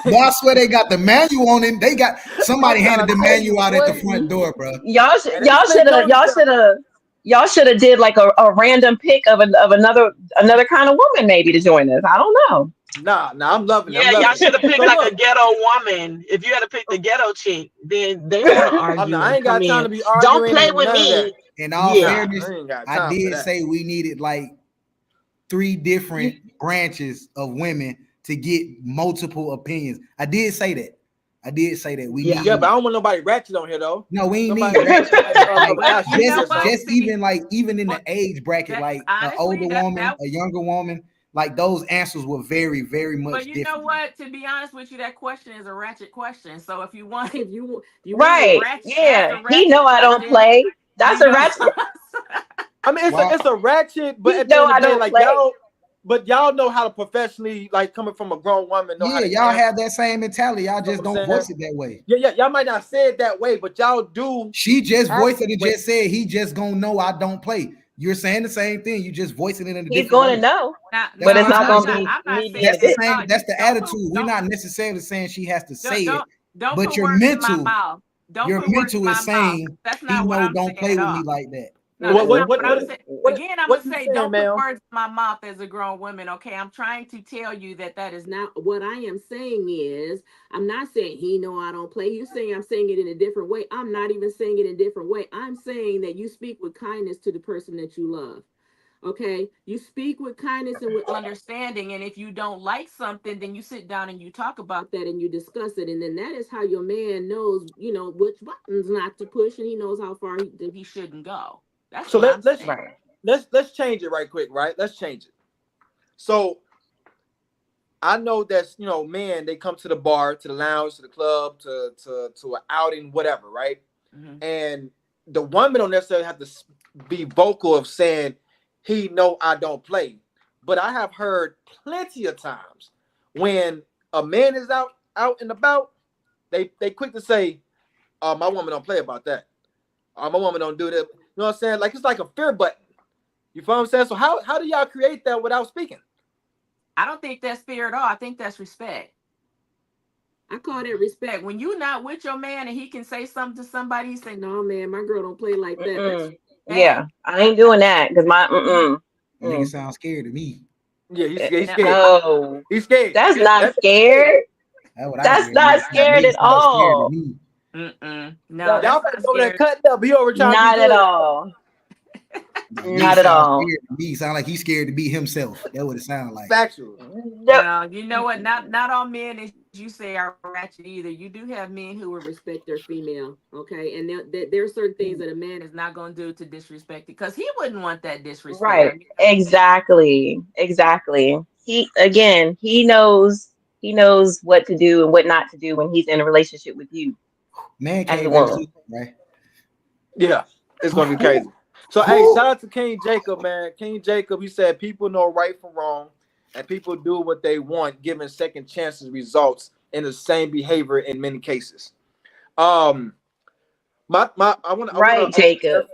But I swear they got the manual on it. They got somebody I'm handed trying the to tell you, manual out at the boy. front door, bro. Y'all should And they y'all should spitting have on each other. y'all should have did like a random pick of another kind of woman maybe to join us. I don't know. Nah, I'm loving it. I'm Yeah, y'all loving it. should have picked So like a look, ghetto woman. If you had to pick the ghetto chick, then they want to argue I and ain't come got time in. to be Don't arguing play and with none of that. me. In all Yeah. Nah, fairness, I ain't got I time for did that. say we needed like 3 different branches of women to get multiple opinions. I did say that. We Yeah. Yeah, but need I don't want nobody ratchet on here though. no, we ain't need Somebody, ratchet. Like motherfucker, Well, got you shit know here. what? So just See, even like even in the what age bracket, that like an honestly, older woman, that a younger woman, like those answers were very, very but much you know different. what? To be honest with you, that question is a ratchet question. So if you want, if you want to Right. ask a Yeah. He ratchet know I don't question, play. That's you a know. ratchet. I mean, Well, it's a ratchet, but He at the know end of I the day, don't like play. y'all know how to professionally, like coming from a grown woman, know how yeah, to y'all answer. have that same mentality. Y'all You know just what I'm don't saying? voice it that way. Yeah, y'all might not say it that way, but y'all do She just act voiced that it and way. just said he just gonna know I don't play. You're saying the same thing. You just voicing it in a He's different going way. to know, That's No, but what it's I'm not saying. going to So be I'm not me being saying a that's the that. bitch. same. No, That's the don't put attitude. We're not necessarily saying she has to say it, don't but put words in my mouth. Don't your put words in mental my is mouth. saying That's he not what know I'm don't saying play at with all. me like that. No, that's not what I'm Mm-mm. saying. Again, I'm what gonna you say, saying, don't put man? words in my mouth as a grown woman. Okay, I'm trying to tell you that is not what I am saying. Is I'm not saying he know I don't play. You saying I'm saying it in a different way. I'm not even saying it in a different way. I'm saying that you speak with kindness to the person that you love. Okay, you speak with kindness and with understanding, and if you don't like something, then you sit down and you talk about that and you discuss it, and then that is how your man knows, which buttons not to push, and he knows how far that he shouldn't go. That's So what I'm saying. Right. let's change it right quick, right? Let's change it. So I know that men, they come to the bar, to the lounge, to the club, to an outing, whatever, right? Mhm. And the woman don't necessarily have to be vocal of saying he know I don't play, but I have heard plenty of times when a man is out and about, they quick to say, my woman don't play about that. My woman don't do that. You know what I'm saying? Like it's like a fear button. You feel what I'm saying? So how do y'all create that without speaking? I don't think that's fear at all. I think that's respect. I call that respect. When you're not with your man and he can say something to somebody, he say, "No, man, my girl don't play like that." That's Mm-mm. respect. Yeah, I ain't doing that because my Nigga mm. sound scared to me. Yeah, he's Now, scared. No, He's scared. that's not That's scared. scared. That's what I That's hear. not scared Nigga at sound scared to all. me. no, That, Y'all that's better not go over there scary. cutting up. He over trying to be not at good. all. Nah, nigga Not at sound all. scared to me. Sound like he's scared to be himself. That what it sound like. Factual. No. No, you know what? Not all men, as you say, are ratchet either. You do have men who will respect their female, okay? And there are certain things that a man is not going to do to disrespect it because he wouldn't want that disrespect. I Right. mean, Exactly. Exactly. He knows. He knows what to do and what not to do when he's in a relationship with you Man as cave a versus woman. right. Yeah, it's gonna be crazy. So hey, shout out to King Jacob, man. King Jacob, he said people know right from wrong, and people do what they want, giving second chances results in the same behavior in many cases. Um, Right, Jacob.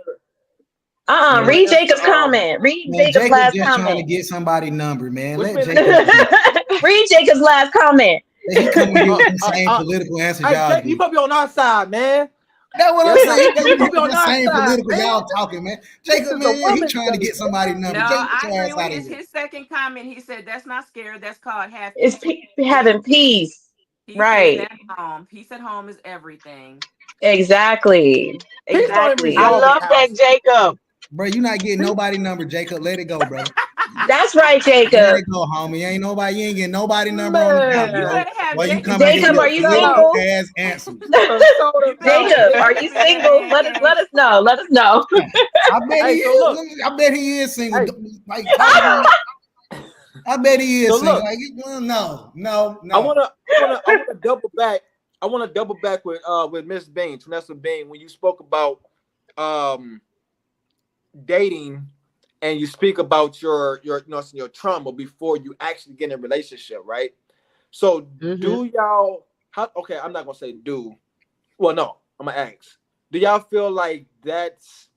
Man, Read answer. Jacob's comment. Read man, Jacob's Jacob last just trying to comment. get somebody number, man. Which Let means, Jacob Read Jacob's last comment. he coming here with the same political answers hey, y'all Jacob, you get. probably on our side, man. That's what I'm Yes, saying. He you coming here probably with on the our same side, political man. y'all talking, man. This Jacob, is a man, he woman's trying to space, get somebody man. number. No, Jacob, get I your agree ass with out of here. his second comment. He said that's not scared. That's called have It's peace. having peace. Peace is Right. at home. Peace at home is everything. Exactly. Peace don't even I resolve Exactly. in the love that, house. Jacob. Bro, you not getting nobody number, Jacob. Let it go, brother. That's right, Let Jacob. it go, homie. Ain't nobody, you ain't getting nobody number on the Hey, panel, you bro. Man, better have Why you Jacob. coming here Jacob, with are you sell out. political single? ass answers? You done sold us You better out, have Jacob, man. are Jacob you in that single? man Let cave. us know. Let us know. I bet Hey, he so look. is. I bet he is single. Hey, Like talking about, I bet he so is single. look. Like, well, no. I wanna double back. I want to double back with Miss Bean, Trenessa Beene, when you spoke about um dating and you speak about your trauma before you actually get in a relationship, right? So Mm-hmm. do y'all okay, I'm not gonna say do. Well, no, I'm gonna ask. Do y'all feel like that's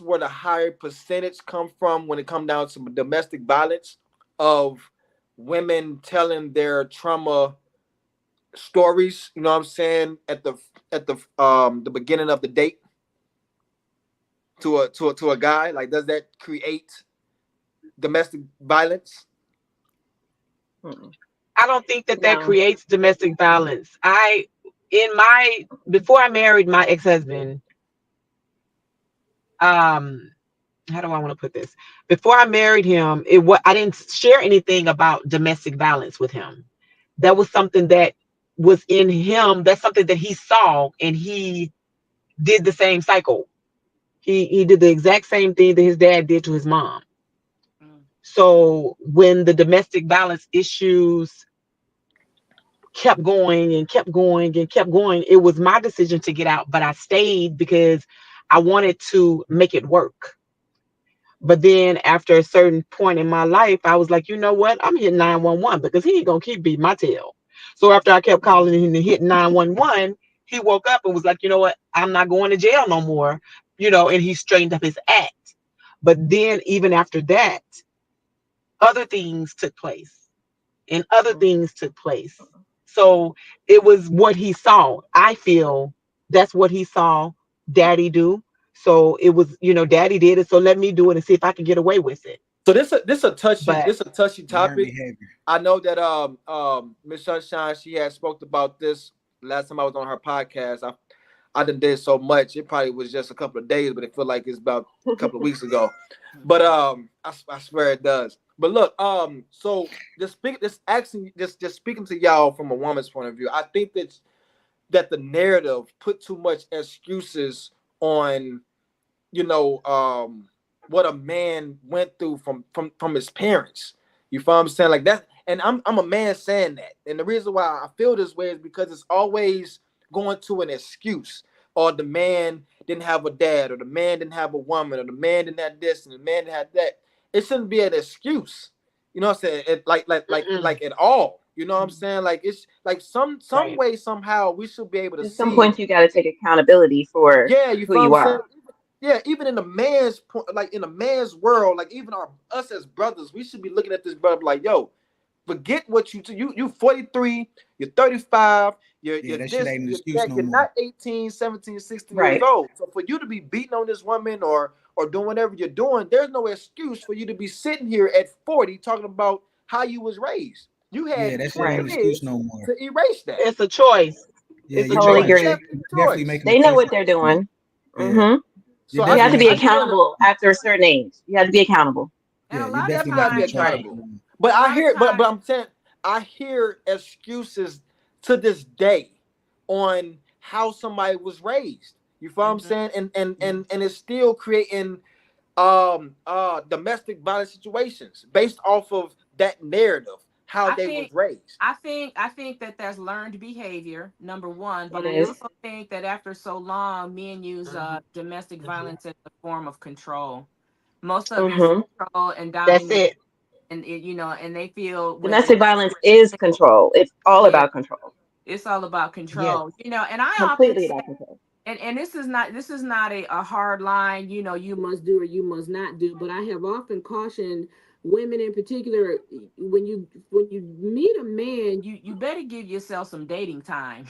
where the higher percentage come from when it comes down to domestic violence of women telling their trauma stories, you know what I'm saying, at the beginning of the date to a guy? Like, does that create domestic violence? I don't think that No. creates domestic violence. Before I married my ex-husband, how do I want to put this? Before I married him, I didn't share anything about domestic violence with him. That was something that was in him. That's something that he saw, and he did the same cycle. He did the exact same thing that his dad did to his mom. So when the domestic violence issues kept going and kept going and kept going, it was my decision to get out, but I stayed because I wanted to make it work. But then after a certain point in my life, I was like, you know what? I'm hitting 911 because he ain't gonna keep beating my tail. So after I kept calling him and hitting 911, he woke up and was like, you know what? I'm not going to jail no more, and he straightened up his act. But then even after that, other things took place and other things took place. So it was what he saw. I feel that's what he saw daddy do. So it was, daddy did it. So let me do it and see if I can get away with it. So this a touchy Learn topic. behavior. I know that Miss Sunshine, she had spoke about this last time I was on her podcast. I done did so much. It probably was just a couple of days, but it feel like it's about a couple of weeks ago. But I swear it does. But look, so just speaking to y'all from a woman's point of view, I think that the narrative put too much excuses on, what a man went through from his parents. You feel what I'm saying? Like that, and I'm a man saying that. And the reason why I feel this way is because it's always going to an excuse. Or the man didn't have a dad, or the man didn't have a woman, or the man didn't have this, and the man didn't have that. It shouldn't be an excuse. You know what I'm saying? Like at all. You know what I'm saying? Like it's like some Right. way, somehow we should be able to At some see. point, you got to take accountability for Yeah, you who feel what I'm you saying? are. Yeah, even in the man's point, like in a man's world, like even us as brothers, we should be looking at this brother like, yo, forget what you 43, you're 35, Yeah, you're that shit this, ain't an you're excuse that, no you're more. not 18, 17, 16 years Right. old. So for you to be beating on this woman or doing whatever you're doing, there's no excuse for you to be sitting here at 40 talking about how you was raised. You Yeah, had that shit 20 ain't an Right. excuse years no more. to erase that. It's a choice. Yeah, It's a you're Totally making a choice. choice. agree. Definitely a You're definitely choice. making a They know choice. what they're doing. Yeah, Hmm So you're You have to definitely be I making. feel in accountable after a certain age. You have to be accountable. And Yeah, a you're lot You of definitely definitely gotta making be a times, choice. Right. accountable. Man. But a lot of but times, I'm saying I hear excuses to this day on how somebody was raised. You feel what I'm saying? And it's still creating domestic violence situations based off of that narrative. how they was raised. I think that that's learned behavior, number one. But It I is. also think that after so long, men use domestic violence as a form of control. Most of it is Mm-hmm. control and That's domination, it. and and they feel Domestic violence is control. It's all yeah, about control. it's all about Yes. control. And I often Completely say, about control. and this is not a hard line, you must do or you must not do, but I have often cautioned women in particular, when you meet a man, you better give yourself some dating time.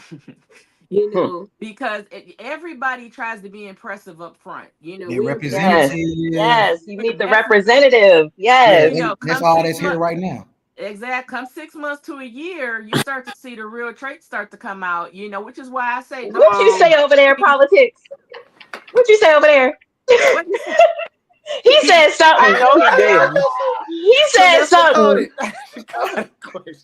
Hmm. Because everybody tries to be impressive up front. That We Yes. representative. Yes. You need the that's representative. Yeah, Yes. that's come all six that's here months. right now. Exact. Come 6 months to a year, you start to see the real traits start to come out. Which is why I say don't. What you say over there, politics? What you say over there? What you say? He said I something. know he did. He said Vanessa caught something. it. She caught it quick.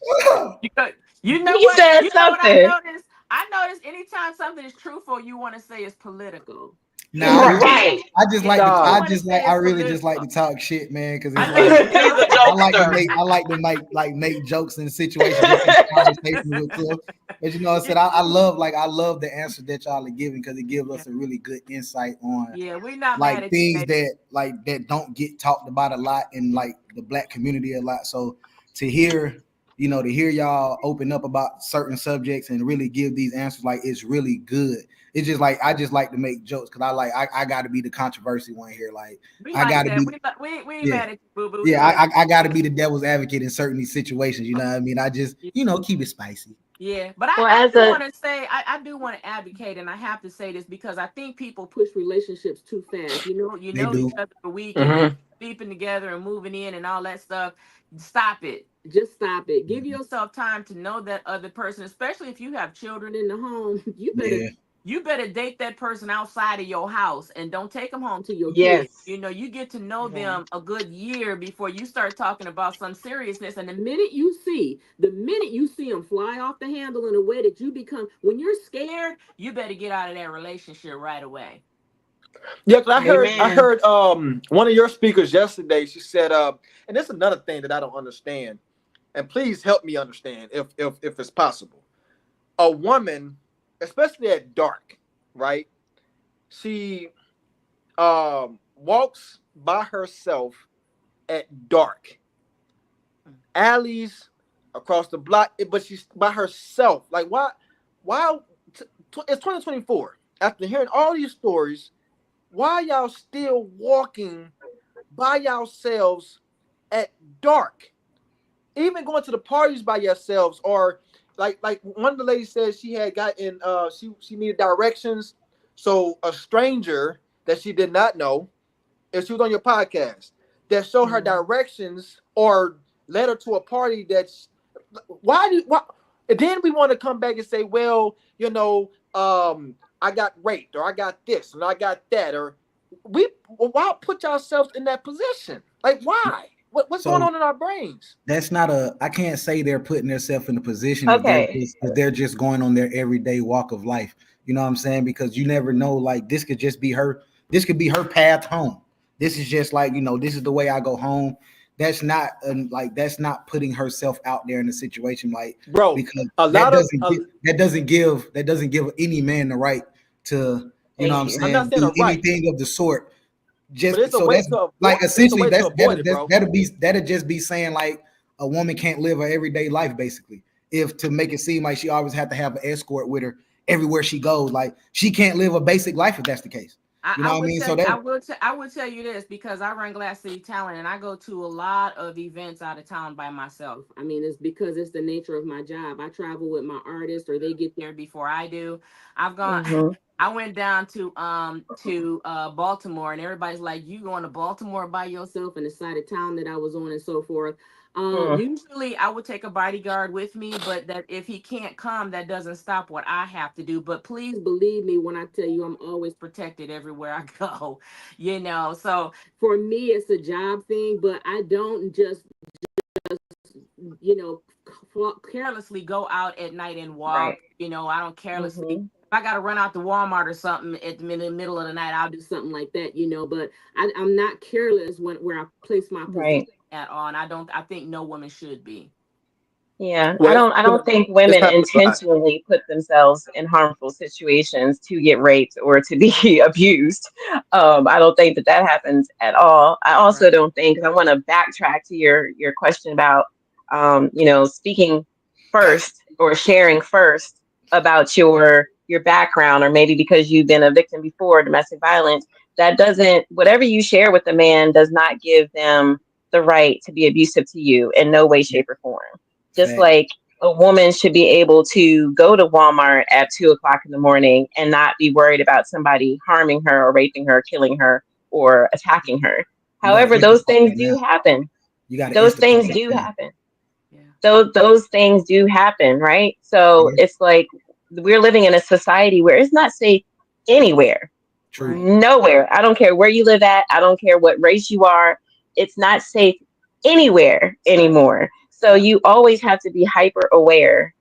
You know, you know He what? said You know what I something. noticed? I noticed anytime something is truthful, you want to say it's political. Nah, Right. I just Yeah, like to. you Dog. want to say I it's really just like political. to talk shit, man. Because I it's know like you He's a do. jokester. I like to make jokes in situations, just in conversation with Cliff. But I said I love the answer that y'all are giving because it gives us a really good insight on Yeah, we're not mad like at things you. that don't get talked about a lot in like the black community a lot. So to hear y'all open up about certain subjects and really give these answers, like it's really good. It's just like I just like to make jokes because I got to be the controversy one here. Like We I like got to that. be We ain't yeah. mad at you, boo boo. We Yeah, like I got to be the devil's advocate in certain these situations. You know what I mean? I just, it. keep it spicy. Yeah, but Well, I as do a want to say, I do want to advocate, and I have to say this because I think people push relationships too fast. You They know each do. other for a week, and you Mm-hmm. sleeping together and moving in and all that stuff. Stop it. Just stop it. Give yourself time to know that other person, especially if you have children in the home. Yeah. You better date that person outside of your house and don't take them home to your kids. Yes. You get to know Yeah. them a good year before you start talking about some seriousness. And the minute you see them fly off the handle in a way that when you're scared, you better get out of that relationship right away. Yeah, 'cause I Amen. heard one of your speakers yesterday. She said, and this is another thing that I don't understand, and please help me understand if it's possible. A woman, especially at dark, right? She walks by herself at dark, alleys across the block, but she's by herself. Like why? Why? It's 2024. After hearing all these stories, why y'all still walking by yourselves at dark? Even going to the parties by yourselves, or like one of the ladies said she had gotten she needed directions, so a stranger that she did not know, if she was on your podcast, that showed her Mhm. directions or led her to a party that's why and then we want to come back and say, well, I got raped or I got this and I got that, or why put yourselves in that position? Like why? What's going So on in our brains? that's not I can't say they're putting themselves in a position if okay. they're just going on their everyday walk of life. You know what I'm saying? Because you never know, like this could just be this could be her path home. This is just like, this is the way I go home. That's not that's not putting herself out there in a situation like, Bro, because a lot of that doesn't give any man the right to, what Thank I'm you. I'm not saying, saying do a right, anything of the sort. but Just it's a so way that's to avoid. like It's a essentially way to avoid it, bro. that'll just be saying like a woman can't live her everyday life, basically, if to make it seem like she always have to have an escort with her everywhere she goes. Like she can't live a basic life if that's the case. You know what I mean? So that I would tell you this because I run Glass City Talent and I go to a lot of events out of town by myself. I mean, it's because it's the nature of my job. I travel with my artists or they get there before I do. I've gone Mm-hmm. I went down to Baltimore and everybody's like, you going to Baltimore by yourself, and the side of town that I was on and so forth. Mm. Usually I would take a bodyguard with me, but that if he can't come, that doesn't stop what I have to do. But please believe me when I tell you I'm always protected everywhere I go. So for me it's a job thing, but I don't just you know carelessly go out at night and Right. walk. I don't carelessly. If Mm-hmm. I got to run out to Walmart or something in the middle of the night, I'll do something like that. But I'm not careless where I place my position Right. at all, and I don't. I think no woman should be. Yeah, Well, I don't think it's women happened a lot. intentionally put themselves in harmful situations to get raped or to be abused. I don't think that that happens at all. I also Right. don't think, I want to backtrack to your question about, you know, speaking first or sharing first about your background, or maybe because you've been a victim before of domestic violence. That doesn't, whatever you share with a man does not give them the right to be abusive to you in no way, shape, or form. Just Fact. like a woman should be able to go to Walmart at 2 o'clock in the morning and not be worried about somebody harming her or raping her, killing her, or attacking her. You got to However, those Instacart things that do now. happen. You got to Those Instacart things that do now. happen. Yeah. Those things do happen, right? So Yeah, it's like we're living in a society where it's not safe anywhere. true. Right. Nowhere. I don't care where you live at. I don't care what race you are. It's not safe anywhere anymore. So Yeah. you always have to be hyper aware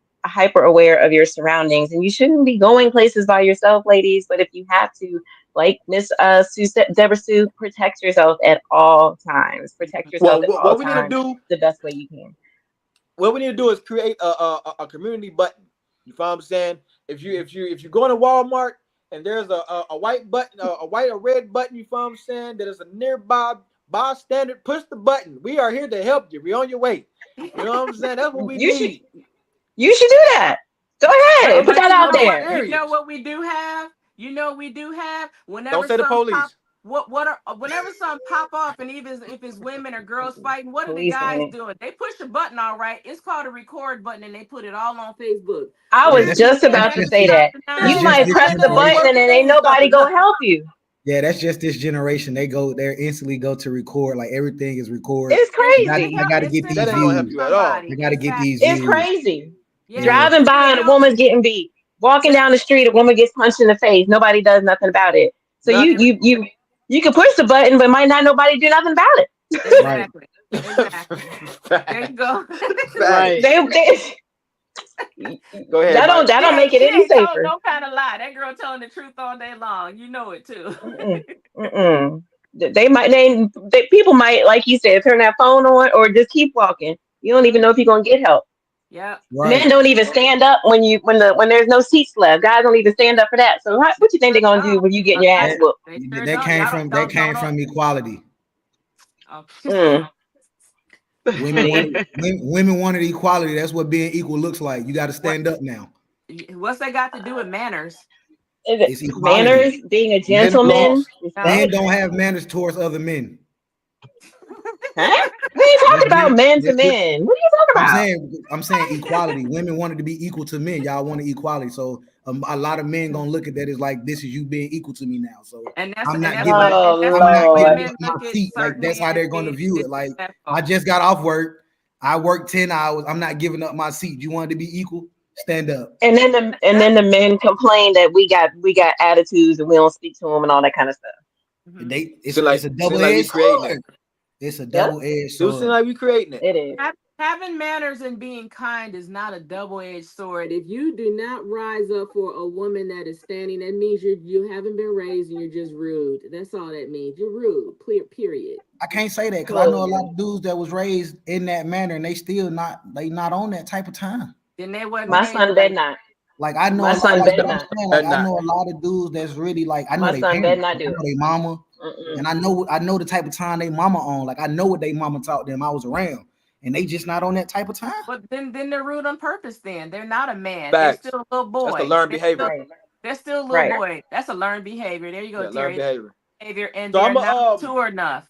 of your surroundings. And you shouldn't be going places by yourself, ladies. But if you have to, like Miss Debra Sue, protect yourself at all times. Protect yourself Well, at all what we need to times do, the best way you can. what we need to do is create a community button. You follow what I'm saying? If you go into Walmart and there's a white button, a white or red button, you follow what I'm saying? That is a nearby bystander. Push the button. We are here to help you. We on your way. You know what I'm saying? That's what we You should need. you should do that. Go ahead. Put I'm that But you out know I'm what? there. You know serious. what we do have? You know we do have. Don't Whenever say the some pop, police. whenever some pop off, and even if it's women or girls fighting, what are the Police guys ain't it. doing? They push a button, all right. It's called a record button, and they put it all on Facebook. I Yeah, Whenever was that's you just get about that's to ready just to say this. stop that. the That's You nine, just might this press the whenever button generation. and then ain't Ain't nobody stopping gonna nothing. help you. Yeah, that's just this generation. They're instantly go to record. Like everything is record. It's it's I got sending crazy. I help. got to It's get sending That these ain't gonna help help to views. you at all. I somebody. got to get these It's Exactly. views. crazy. Yeah, Yeah, it's Driving sending by and a help. woman's getting beat. Walking Yeah. down the street, a woman gets punched in the face. Nobody does nothing about it. So you Nothing. you you you can push the button, but might not nobody do nothing about it. right. Exactly. Exactly. There you go. Facts. They Go ahead, Mike. that don't make it She any ain't told safer. no kind of lie. That girl telling the truth all day long. You know it too. Mm-mm, mm-mm. People might, like you said, turn that phone on or just keep walking. You don't even know if you're gonna get help. Yep. Right. Men don't even stand up when there's no seats left. Guys don't even stand up for that. So what you think they're Sure gonna do don't. when you getting your ass That Okay. whooped? They sure that don't. came Y'all from don't. equality. Oh. Mm, Women wanted equality. That's what being equal looks like. You got to What? stand up now. What's that got to do with manners? is it It's equality. manners? Being a Men gentleman? lost. Oh. Men Respect? don't have manners towards other men. Huh? We ain't That's talking about men to that's what men. What are you talking about? I'm saying equality. Women wanted to be equal to men. Y'all wanted equality. So a lot of men gonna look at that as like this is you being equal to me now. So And that's I'm and not that's giving why up. and Oh that's I'm why not white giving Lord. up men my look at seat. Like certain that's how men as they're gonna being view it. Like I disrespectful. just got off work. I worked 10 hours. I'm not giving up my seat. You wanted to be equal? Stand up. And then the men complain that we got attitudes and we don't speak to them and all that kind of stuff. Mhm. It's a Seem like we double-edged creating it. sword. It's a Yep, double-edged Do seem sword. like we creating it. it is. Having manners and being kind is not a double-edged sword. If you do not rise up for a woman that is standing, that means you haven't been raised and you're just rude. That's all that means. You're rude. Clear. Period. I can't say that because I know a Well, lot of dudes that was raised in that manner and they not on that type of time. Then they wasn't my raised son bet right. not. Like I know My a lot, son like bet what I'm not. saying, like Better I not. know a lot of dudes that's really like I know My they son bet parents, not I do know it. they mama, Mm-mm. and I know the type of time they mama on. Like I know what they mama taught them. I was around, and they just not on that type of time. But then they're rude on purpose. Then they're not a man. They're Facts. still a little That's the boy. learned behavior. Right, They're still a little right. boy. That's a learned behavior. There you go, Yeah, learned Terry. behavior. Behavior, and So they're I'm not gonna mature enough.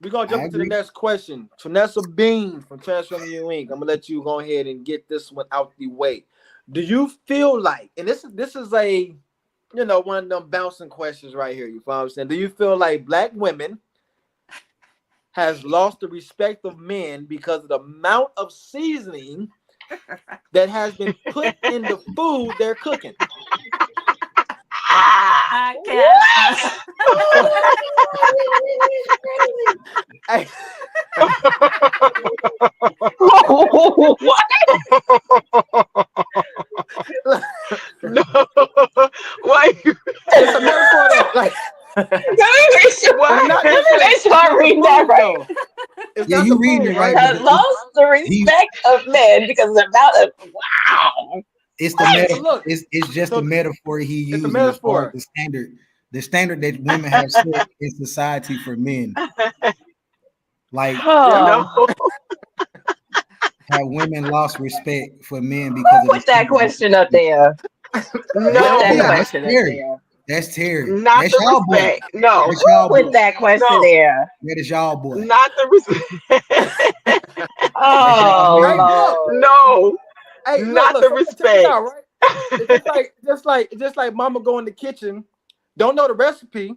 we're gonna I jump into the agree. next question. Trenessa Beene from Transforming You Inc. I'm gonna let you go ahead and get this one out the way. Do you feel like, and this is a one of them bouncing questions right here. You follow what I'm saying? Do you feel like black women has lost the respect of men because of the amount of seasoning that has been put in the food they're cooking? I can't. Hey, What? No. Why? it's a metaphor though. Like, Let me make sure. Why? it's not Let just me for make sure I reading that food, right? though. It's Yeah, not you the reading food, it right, right? but Has lost the he respect of men because of the amount of wow. it's the Right, meta but look, it's just the so metaphor he it's a using as far as metaphor. the standard that women have set in society for men. Like, Yeah. No, Oh, have women lost respect for men who because of the put that standard? question up there? Who put That's that no, Terry. That's question up Terry. there? That's Terry. not That's the y'all boy. respect. No, That's Who y'all put boy. that question no, there? That is y'all boy. not the respect. That's y'all Oh Hey, man. look. Lord. No, Hey, look, not look. the So check this respect. out, right? It's just like Mama go in the kitchen, don't know the recipe,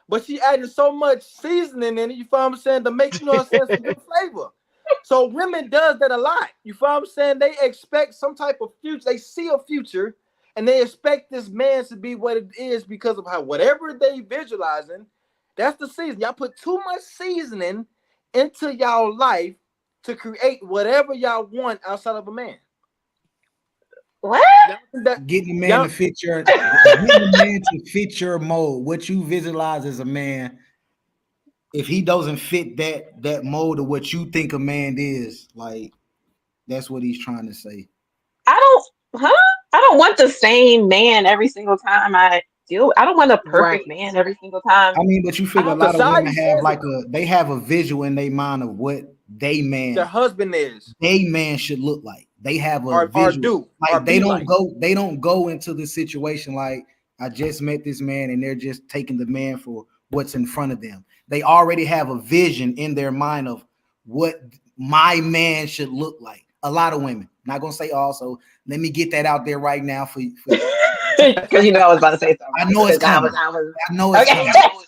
but she added so much seasoning in it. You feel what I'm saying, to make, you know what I'm saying, some good flavor. So women does that a lot. You feel what I'm saying? They expect some type of future. They see a future, and they expect this man to be what it is because of how whatever they visualizing. That's the season. Y'all put too much seasoning into y'all life to create whatever y'all want outside of a man. What? That Getting a man y'all to fit your getting a man to fit your mold. What you visualize as a man, if he doesn't fit that mold of what you think a man is, like that's what he's trying to say. I I don't want the same man every single time I deal. I don't want a perfect Right. man every single time. I mean, but you figure a lot of women society have says it like though. they have a visual in their mind of what Their husband is they man should look like. They have a or visual. do or Like be like. they don't go into the situation like I just met this man and they're just taking the man for what's in front of them. They already have a vision in their mind of what my man should look like. A lot of women. Not gonna say also. Let me get that out there right now for Because you know I was about to say something. I know it's Because coming. I was I know it's okay. coming.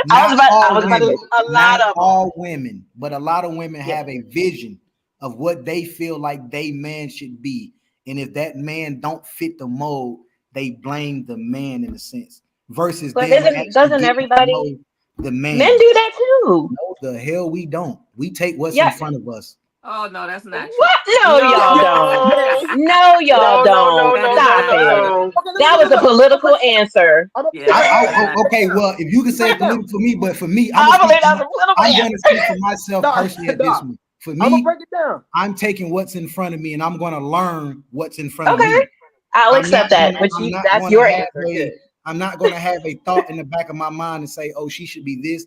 Not I all was about to women, A lot not of them. all women, but a lot of women yeah. have a vision of what they feel like they man should be. And if that man don't fit the mold, they blame the man in a sense versus But them actually doesn't getting to everybody know the men man. do that too? No, the hell we don't. We take what's in Yeah. front of us. Oh no, that's not true. What? No, y'all Yes, don't. No, yes. No, y'all no, no, no, don't. That no, is no, Stop not no, it. true. no. Okay, That was a look. I'm gonna break political it down. answer. Yeah, that's not I'm gonna break Okay, it down. well, if you can say Break it it down. political for me, but for me, I believe that was a political I'm going to answer. speak for myself No, personally at this no. one. For I'm gonna me, break it down. I'm taking what's in front of me and I'm going to learn what's in front of Okay, me. I'll I'm not accept that. gonna But I'm not that's gonna your have answer. Good. I'm not gonna have a thought in the back of my mind and say, oh, she should be this,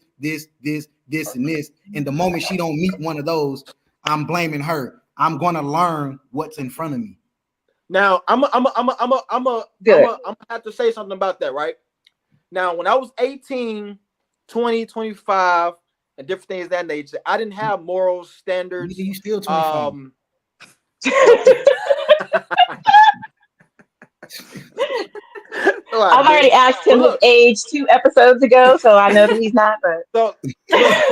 and this. And the moment she don't meet one of those, I'm blaming her. I'm gonna learn what's in front of me. Now Good. I'm gonna have to say something about that, right? Now, when I was 18, 20, 25, and different things of that nature, I didn't have moral Nigga, standards. you still 25. Um, no, no, I I've already didn't. asked But him his look, age 2 episodes ago, so I know that he's not. But so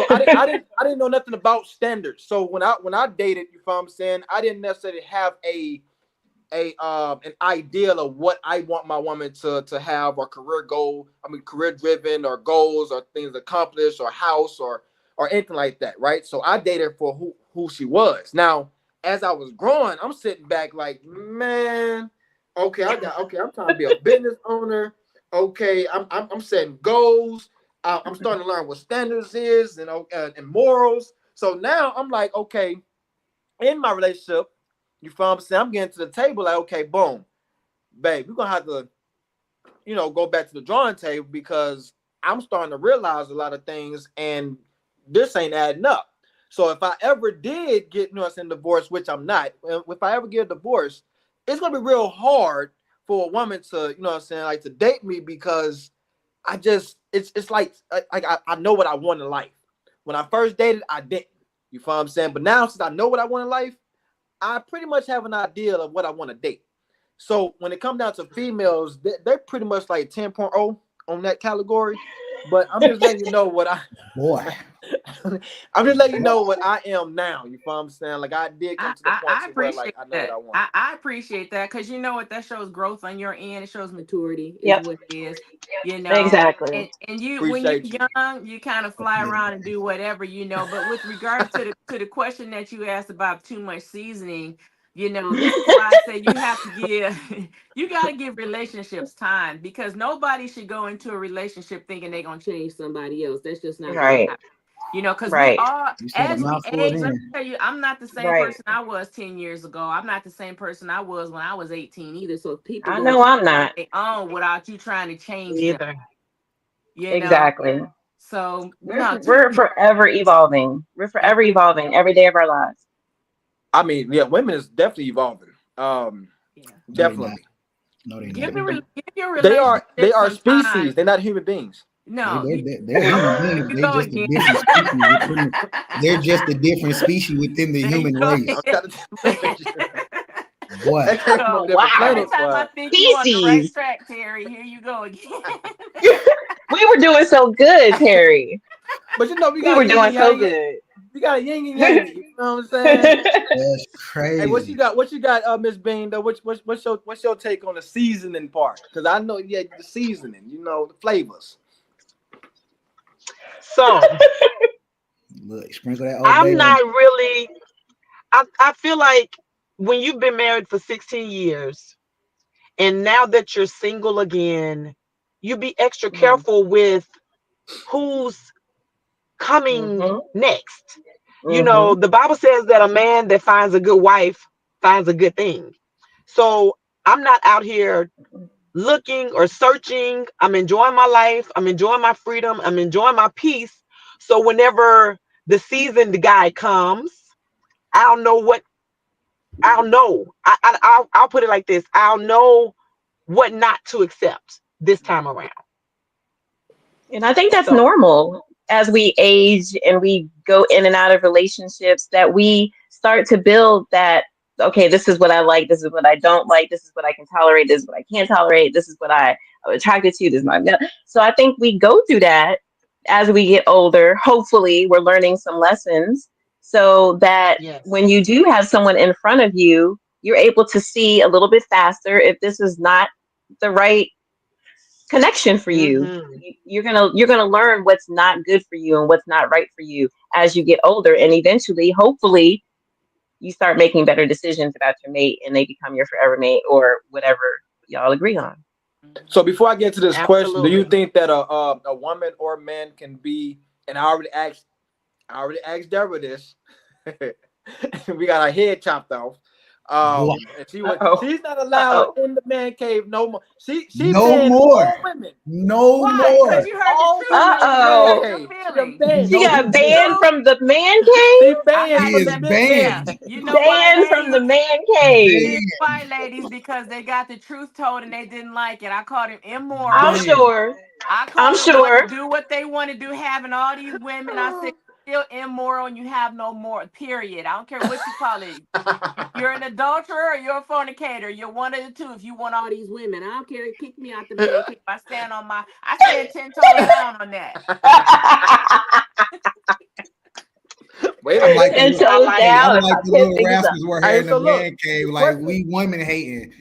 I didn't know nothing about standards. So when I dated, you feel what I'm saying, I didn't necessarily have an ideal of what I want my woman to have or career goal. I mean, career driven or goals or things accomplished or house or anything like that, right? So I dated for who she was. Now, as I was growing, I'm sitting back like, man, okay, I'm trying to be a business owner. Okay, I'm setting goals. I'm starting to learn what standards is and morals. So now I'm like, okay, in my relationship, you feel what I'm saying? I'm getting to the table like, okay, boom, babe, we're gonna have to, go back to the drawing table because I'm starting to realize a lot of things and this ain't adding up. So if I ever did get, divorced, which I'm not, if I ever get a divorce, it's gonna be real hard for a woman to, like to date me because it's like I know what I want in life. When I first dated, I didn't. You feel what I'm saying? But now since I know what I want in life, I pretty much have an idea of what I want to date. So when it comes down to females, they're pretty much like 10.0 on that category. But I'm just letting you know what Boy. I'm just letting you know what I am now. You feel what I'm saying? Like I did come to the point I to where like appreciate I know what I that. want. I appreciate that because you know what, that shows growth on your end. It shows maturity is yep, what it is. You know, exactly. and you when you're Appreciate you. young, you kind of fly around and do whatever, you know. But with regards to the question that you asked about too much seasoning, You know, this is why I say you have to give, you got to give relationships time, because nobody should go into a relationship thinking they're going to change somebody else. That's just not going to Right. happen. You know, because we Right. are, You said a as we mouthful age, let me then. tell you, I'm not the same Right. person I was 10 years ago. I'm not the same person I was when I was 18 either. So people I going to know change I'm on not. their own without you trying to change them, Either. you know? Exactly. So, We're no, we're forever evolving. We're forever evolving every day of our lives. I mean, yeah, women is definitely evolving. yeah. No, they not. Definitely. No, they Give, not. give your They relationship are some time. species. They're not human beings. No, They're human beings. you They go just a again. different species within. They're just a different species within the There you human go race. I'm again. trying to Boy, they came from a So different Wow. planet, every time I but think you on the right Species. track, Terry, here you go again. We were doing so good, Terry. you know we We got were yin doing and so yang. good. We got a yin and yang. You know what I'm saying? that's Hey, what you crazy. got? What you got, Miss Bean? Though, what's your take on the seasoning part? Because I know, yeah, the seasoning. You know, the flavors. So Look, sprinkle that old bay I'm on. not really. I feel like when you've been married for 16 years and now that you're single again, you be extra careful with who's coming Mm-hmm. next. You Mm-hmm. know, the Bible says that a man that finds a good wife finds a good thing. So I'm not out here looking or searching. I'm enjoying my life. I'm enjoying my freedom. I'm enjoying my peace. So whenever the seasoned guy comes, I'll know what I'll know. I'll put it like this. I'll know what not to accept this time around. And I think that's So normal as we age and we go in and out of relationships, that we start to build that, okay, this is what I like, this is what I don't like, this is what I can tolerate, this is what I can't tolerate, this is what I'm attracted to, this is not. So I think we go through that as we get older. Hopefully we're learning some lessons so that yes. when you do have someone in front of you, you're able to see a little bit faster if this is not the right connection for you. Hmm. You're gonna learn what's not good for you and what's not right for you as you get older, and eventually, hopefully, you start making better decisions about your mate and they become your forever mate or whatever y'all agree on. So before I get to this question, do you Absolutely. think that a woman or a man can be? And I already asked Deborah this. We got our head chopped off. Boy, And Uh-oh. she's not allowed Uh-oh. in the man cave no more. She no banned more. all women. No Why? Because more. you heard the All truth women and in you the can't man hurt Uh-oh. your cave. She done feelings. banned She No all got women. more. banned Truth. from the man She cave? I banned have He from to is the admit, man yeah. banned. cave. You know why, Banned from the ladies? man cave. Here's Banned. why, ladies, because they got the truth told and they didn't like it. I called him immoral. I'm Banned. sure. I I'm called them sure. do what they want to do, having all these women. I said, still immoral and you have no more, period. I don't care what you call it. You're an adulterer or you're a fornicator. You're one of the two if you want all these women. I don't care. Kick me out the man cave. I stand 10 toes down on that. Wait a I'm minute. like Ten the I toes like hey, it. down I'm and like my the 10 little fingers up. rascals were here Hey, in the so look, man cave. the Like question, we women hating.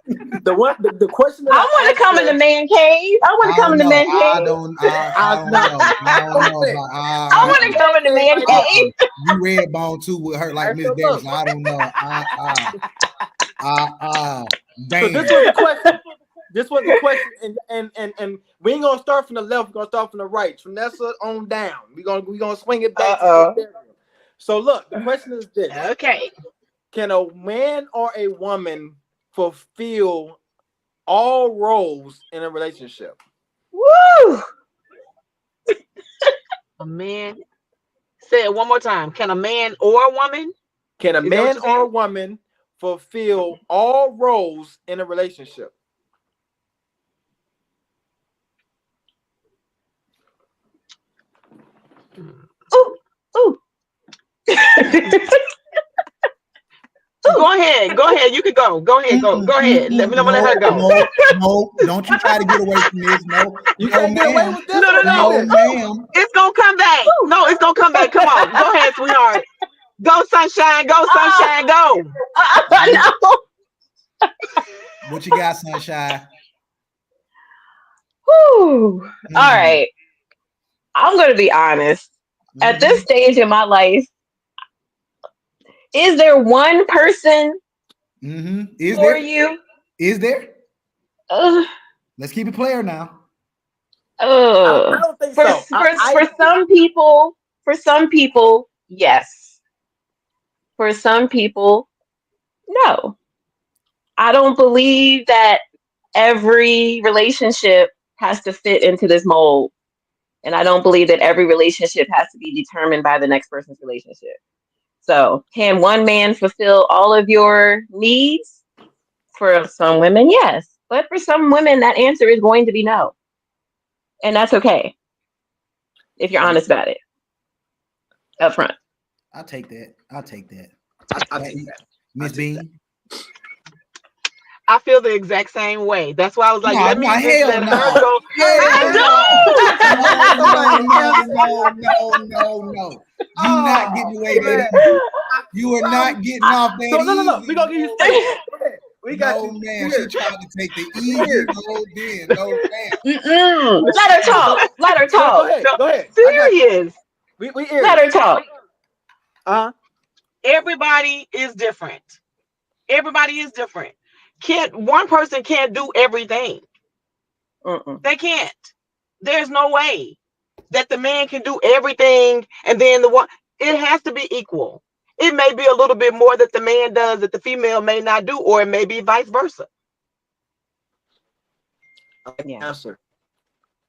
the question that I I want to asked come in the her, man cave. I want I to come don't in the know. man cave. I don't know. I don't know listen, about I this want to the come man in the cave man right here. you red bone too with her like Hey, Miss so Davis. look, I don't know. so this Bam. was the question. This was the question, and we ain't gonna start from the left. We're gonna start from the right. Trenessa on down. We gonna swing it back to Miss Uh-oh. Debra. So look, the question is this: Okay. can a man or a woman fulfill all roles in a relationship? Woo! A man. Say it one more time. Can a man or a woman? Can a Is that what man you're or saying? a woman fulfill all roles in a relationship? Ooh, ooh. Ooh. Go ahead. Go ahead. You can go. Go ahead. Go. Go ahead. Let me know when to let No, her go. no, no. Don't you try to get away from this. No, You no, can't get away ma'am. with this No, no, one no. No, either. ma'am. It's gonna come back. Ooh. No, it's gonna come back. Come on. Go ahead, sweetheart. Go, sunshine. Go, Oh, sunshine. Go. no. What you got, sunshine? Whew. All Mm, right. I'm going to be honest. At this mhm. stage in my life, Is there one person Is for there? you? Is there? Uh, Let's keep it player now. I don't think so. For some people, yes. For some people, no. I don't believe that every relationship has to fit into this mold. And I don't believe that every relationship has to be determined by the next person's relationship. So, can one man fulfill all of your needs? For some women, yes. But for some women, that answer is going to be no. And that's okay if you're honest about it up front. I'll take that. I'll take that. Miss Bean. I feel the exact same way. That's why I was like, let me just hell let no. her go. No. You're not getting away that easy. You are not getting off that easy. No. We're gonna give you space. We got you. Man, she tried to take the easy road in. No, man. Let her talk. Let her talk. Go ahead. Serious. We let her talk. Everybody is different. Everybody is different. One person can't do everything. They can't. There's no way that the man can do everything and then the one. It has to be equal. It may be a little bit more that the man does that the female may not do, or it may be vice versa. Answer.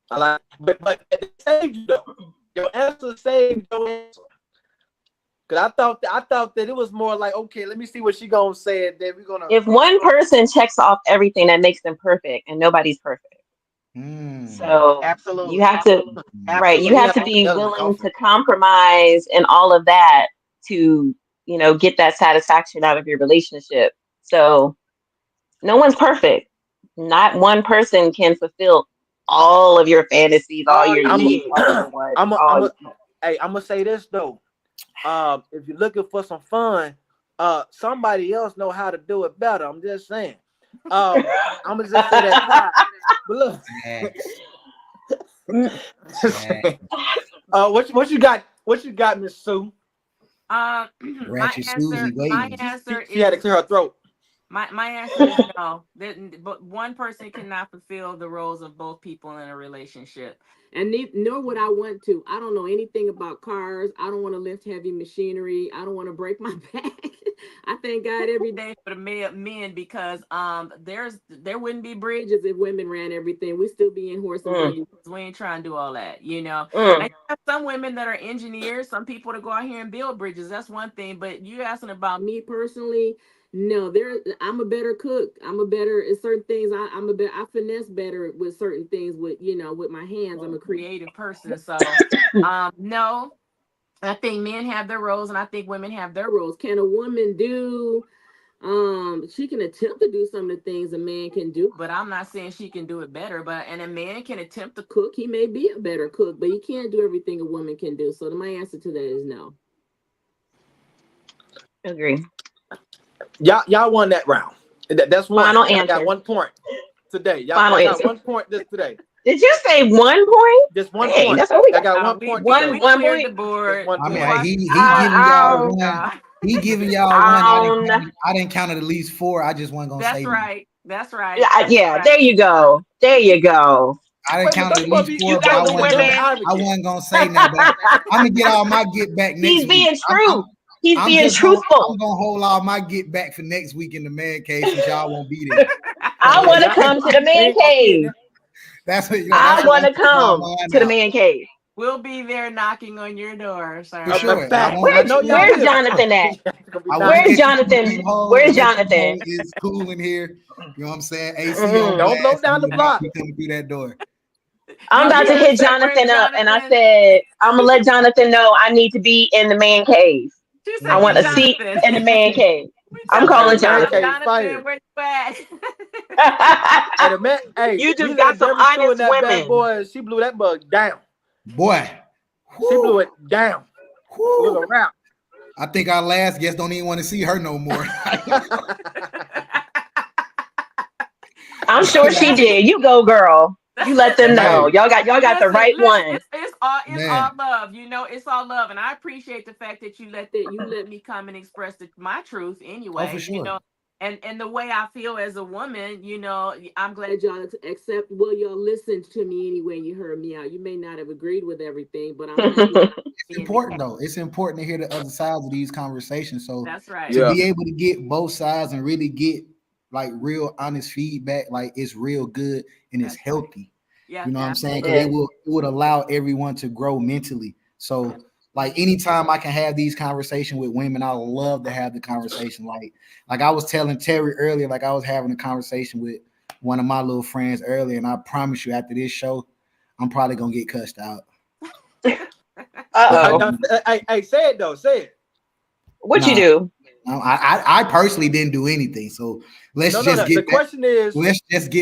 I like, but it saved you though. Your answer saved your answer. Cause I thought that it was more like, okay, let me see what she gonna say, and then we're gonna. If one person checks off everything, that makes them perfect, and nobody's perfect. So absolutely, you have to right. You have to be willing to compromise and all of that to get that satisfaction out of your relationship. So no one's perfect. Not one person can fulfill all of your fantasies, all your needs. I'm gonna say this though. If you're looking for some fun, somebody else know how to do it better. I'm just saying. I'm gonna just say that. But look, what you got? What you got, Miss Sue? My answer is she had to clear her throat. My answer is no. But one person cannot fulfill the roles of both people in a relationship. And nor would I want to. I don't know anything about cars. I don't want to lift heavy machinery. I don't want to break my back. I thank God every day for the men because there wouldn't be bridges if women ran everything. We'd still be in horse and buggy because we ain't trying to do all that, Now, you have some women that are engineers, some people to go out here and build bridges. That's one thing. But you asking about me personally. No, I'm a better cook. I'm a better at certain things. I finesse better with certain things with my hands. I'm a creative person. So no, I think men have their roles and I think women have their roles. Can a woman do she can attempt to do some of the things a man can do, but I'm not saying she can do it better. And a man can attempt to cook, he may be a better cook, but he can't do everything a woman can do. So my answer to that is no. Agree. Y'all won that round. That's one. Final I answer. got 1 point today. Y'all got 1 point this today. Did you say 1 point? Just 1 point. That's what we got. I got 1 point. One point. The board. I mean, he giving y'all one. He giving y'all one. I didn't count at least 4. I just wasn't gonna say. That's right. Yeah. There you go. I didn't count at least 4, but I wasn't gonna say nothing. I'm gonna get all my get back next week. He's being true. He's being truthful. I'm gonna hold all my get back for next week in the man cave since y'all won't be there. I want to come to the man cave. I want to come to the man cave. We'll be there knocking on your door, sir. For sure. Where's Jonathan at? Where's Jonathan? Where's Jonathan? It's cool in here. You know what I'm saying? AC don't blow down the block. Coming through that door. I'm about to hit Jonathan up, and I said I'm gonna let Jonathan know I need to be in the man cave. I want a seat in the man cave. I'm calling Jonathan. Jonathan, where you at? Hey, you just got some honest women. Boy, she blew that bug down. Boy, she blew it down. It was a wrap. I think our last guest don't even want to see her no more. I'm sure she did. You go, girl. You let them know. Y'all got the right one. It's all love. You know, it's all love, and I appreciate the fact that you let me come and express my truth anyway. Oh, for sure. You know, and the way I feel as a woman, you know, I'm glad y'all accept. Well, y'all listened to me anyway. You heard me out. You may not have agreed with everything, but I'm happy. It's important though. It's important to hear the other sides of these conversations. So that's right. To be able to get both sides and really get like real honest feedback, like it's real good and it's healthy. Yeah, you know what I'm saying? Because it would allow everyone to grow mentally. So like anytime I can have these conversations with women, I love to have the conversation. Like I was telling Terry earlier, like I was having a conversation with one of my little friends earlier, and I promise you, after this show, I'm probably gonna get cussed out. Hey, say it though. Say it. What you do? I personally didn't do anything. So let's just get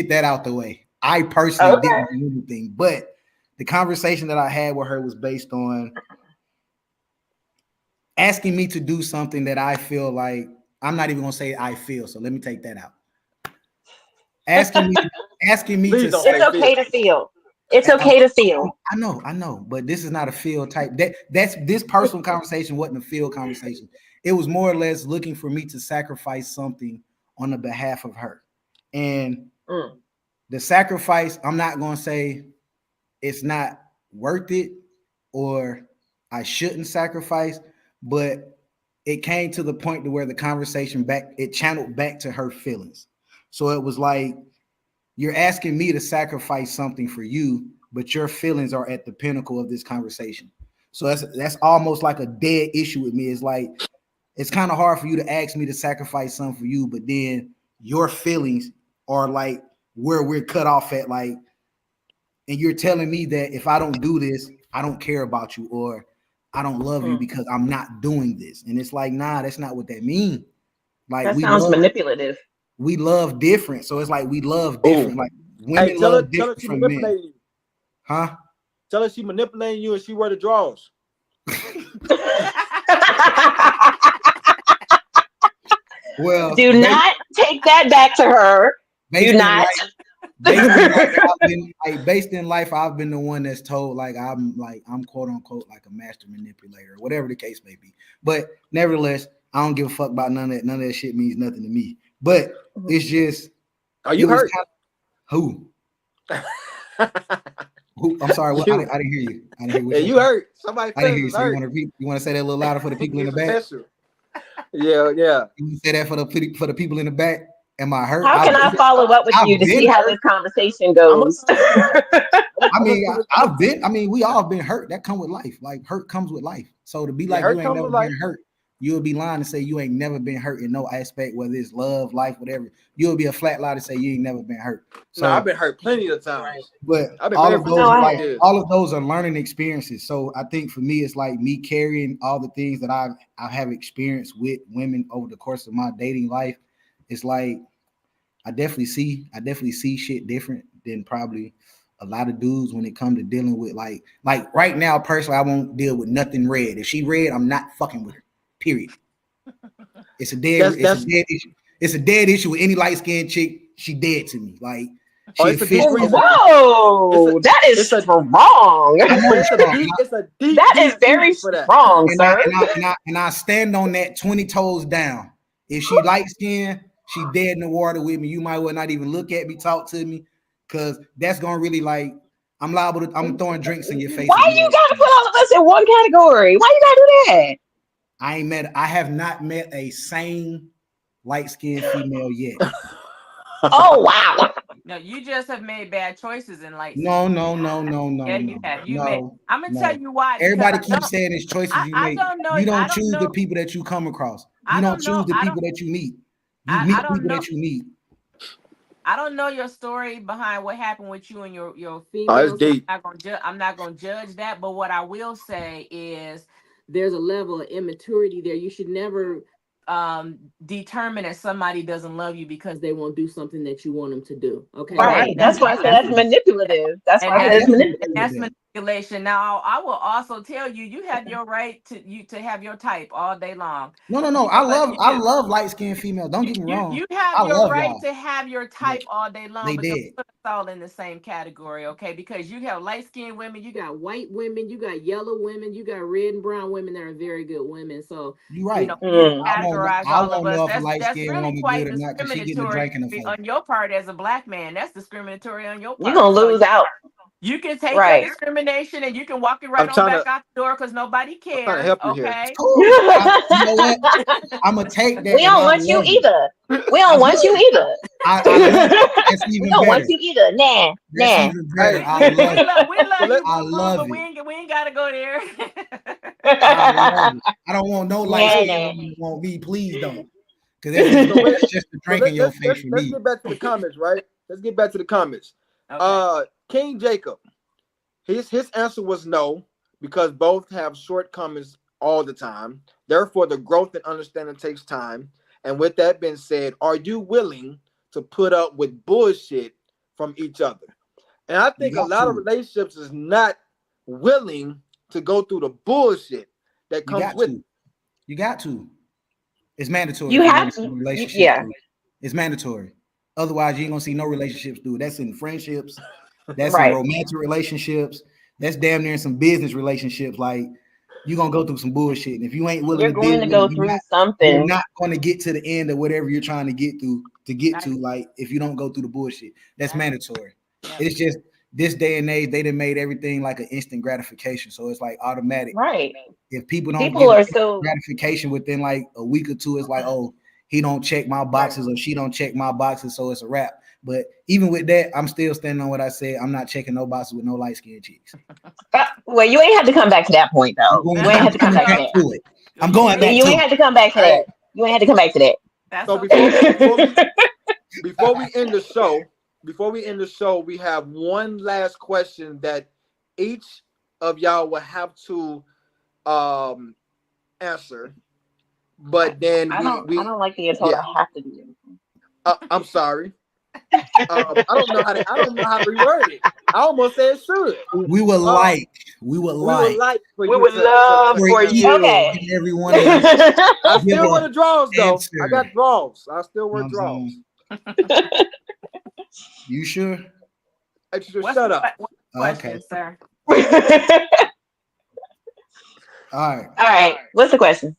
that out the way. I personally didn't do anything, but the conversation that I had with her was based on asking me to do something that I feel like I'm not even gonna say I feel. So let me take that out. Asking me Please to. It's okay to feel. It's okay to feel. I know, but this is not a feel type. That's this personal conversation wasn't a feel conversation. It was more or less looking for me to sacrifice something on the behalf of her. And the sacrifice, I'm not going to say it's not worth it or I shouldn't sacrifice, but it came to the point to where the conversation it channeled back to her feelings. So it was like, you're asking me to sacrifice something for you, but your feelings are at the pinnacle of this conversation. So that's almost like a dead issue with me. It's like, it's kind of hard for you to ask me to sacrifice something for you, but then your feelings are like where we're cut off at, like, and you're telling me that if I don't do this, I don't care about you or I don't love you because I'm not doing this. And it's like, nah, that's not what that means. Like that sounds manipulative. We love different. So it's like we love different. Like women love different from men. You. Huh? Tell her she manipulating you and she wear the drawers. Well, do not take that back to her. Do not. Based in life, I've been the one that's told I'm quote unquote like a master manipulator, whatever the case may be. But nevertheless, I don't give a fuck about none of that. None of that shit means nothing to me. But it's just. Are you hurt? Who? Who? I'm sorry. What? I didn't hear you. I didn't hear you hurt. Somebody. I didn't hear you. So you want to say that a little louder for the people in the back? Yeah. You say that for the people in the back. Am I hurt? How can I follow up with you to see how this conversation goes? We all been hurt. That comes with life. Like hurt comes with life. So to be like you ain't never been hurt, you'll be lying to say you ain't never been hurt in no aspect, whether it's love, life, whatever. You'll be a flat lie to say you ain't never been hurt. So I've been hurt plenty of times. But all of those are learning experiences. So I think for me, it's like me carrying all the things that I have experienced with women over the course of my dating life. It's like I definitely see shit different than probably a lot of dudes when it comes to dealing with like right now, personally, I won't deal with nothing red. If she red, I'm not fucking with her. Period. It's a dead issue. It's a dead issue with any light-skinned chick. She dead to me. Like whoa, that is strong. That is very strong, sir. And I stand on that 20 toes down. If she light-skinned, she dead in the water with me. You might well not even look at me, talk to me, because that's gonna really like I'm throwing drinks in your face. Why you gotta put all of us in one category? Why you gotta do that? I have not met a sane light-skinned female yet. Oh wow. No, you just have made bad choices in life. No. Yeah, you have. I'm gonna tell you why. Everybody keeps saying it's choices you make. You don't choose the people that you come across. You don't choose the people that you meet. You meet people that you meet. I don't know your story behind what happened with you and your female. Oh, deep. I'm not gonna judge that, but what I will say is there's a level of immaturity there. You should never determine that somebody doesn't love you because they won't do something that you want them to do. Okay, right. That's why I said that's manipulative. That's why that's manipulative. That's manipulation. Now, I will also tell you, you have your right to have your type all day long. No. I love light skinned females. Don't get me wrong. You have your right to have your type all day long. They did. all in the same category, okay? Because you have light-skinned women, you got white women, you got yellow women, you got red and brown women that are very good women. So, You're right. categorize I all of won't us. know if a That's light-skinned really woman quite good or not because she getting a discriminatory drink in the face. on your part as a black man. That's discriminatory on your You're part. gonna So lose out. you can take your Right. discrimination and you can walk it right I'm on trying back to out the door because nobody I'm trying to cares, help you here. okay? Cool. You know what? I'm gonna take that. We don't want you either. We don't want you either. I love it. That's We even don't want better. you either. Nah, That's nah. even better. Hey, I love it. We love so you, I boo boo, love but it. we ain't gotta go there. I love it. I don't want no light Nah, skin nah. woman to want me. Please don't. Because so wait, that's just a so drink in your face for let's me. get back to the comments, right? Let's get back to the comments. Okay. King Jacob, his answer was no, because both have shortcomings all the time. Therefore, the growth and understanding takes time. And with that being said, are you willing to put up with bullshit from each other? And I think a lot of relationships is not willing to go through the bullshit that comes with it. You got to. It's mandatory. You if have want to see to. relationships Yeah. through. It's mandatory. Otherwise, you ain't gonna see no relationships through. That's in friendships. That's in Right. romantic relationships. That's damn near in some business relationships. Like you're gonna go through some bullshit. And if you ain't willing You're to going deal to with go it, through you're something. not going to get to the end of whatever you're trying to get through to get to. Like if you don't go through the bullshit, that's mandatory. It's just this day and age, they done made everything like an instant gratification. So it's like automatic. Right. If people don't People get are so gratification within like a week or two, it's like, oh, he don't check my boxes or she don't check my boxes, so it's a wrap. But even with that, I'm still standing on what I said. I'm not checking no boxes with no light skinned chicks. well, you ain't have to come back to that point though. You ain't have to come back to that. To it. I'm going back You to ain't have to come back to that. You ain't have to come back to that. So before we end the show, we have one last question that each of y'all will have to answer. But then I don't like being told I have to do it. I'm sorry. I don't know how to reword it. I almost said should. We would love for you. Okay. Everyone I still want to draws though. I got draws. I still work draws. You sure? Shut up. Question, sir. All right. What's the question?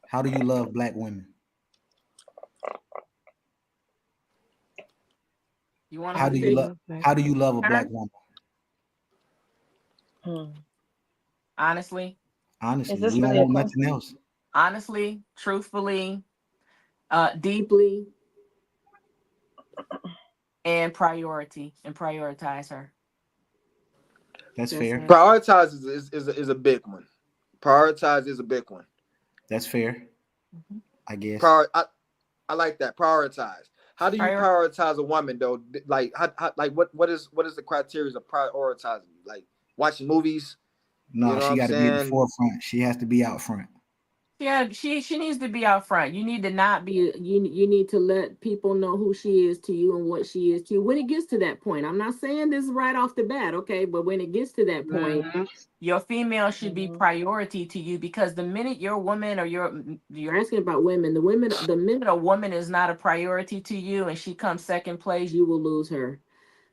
How do you love black women? How do you love a black woman? Honestly, we don't want nothing else. Honestly, truthfully, deeply, and prioritize her. That's fair. Prioritize is a big one. Prioritize is a big one. That's fair. I guess. I like that. Prioritize. How do you prioritize a woman though? Like, what is the criteria of prioritizing? Like watching movies? No, she got to be in the forefront. She has to be out front. Yeah, she needs to be out front. You need to not be. You need to let people know who she is to you and what she is to you. When it gets to that point, I'm not saying this right off the bat, okay? But when it gets to that point, your female should be priority to you, because the minute your woman or you're asking about women, the minute a woman is not a priority to you and she comes second place, you will lose her.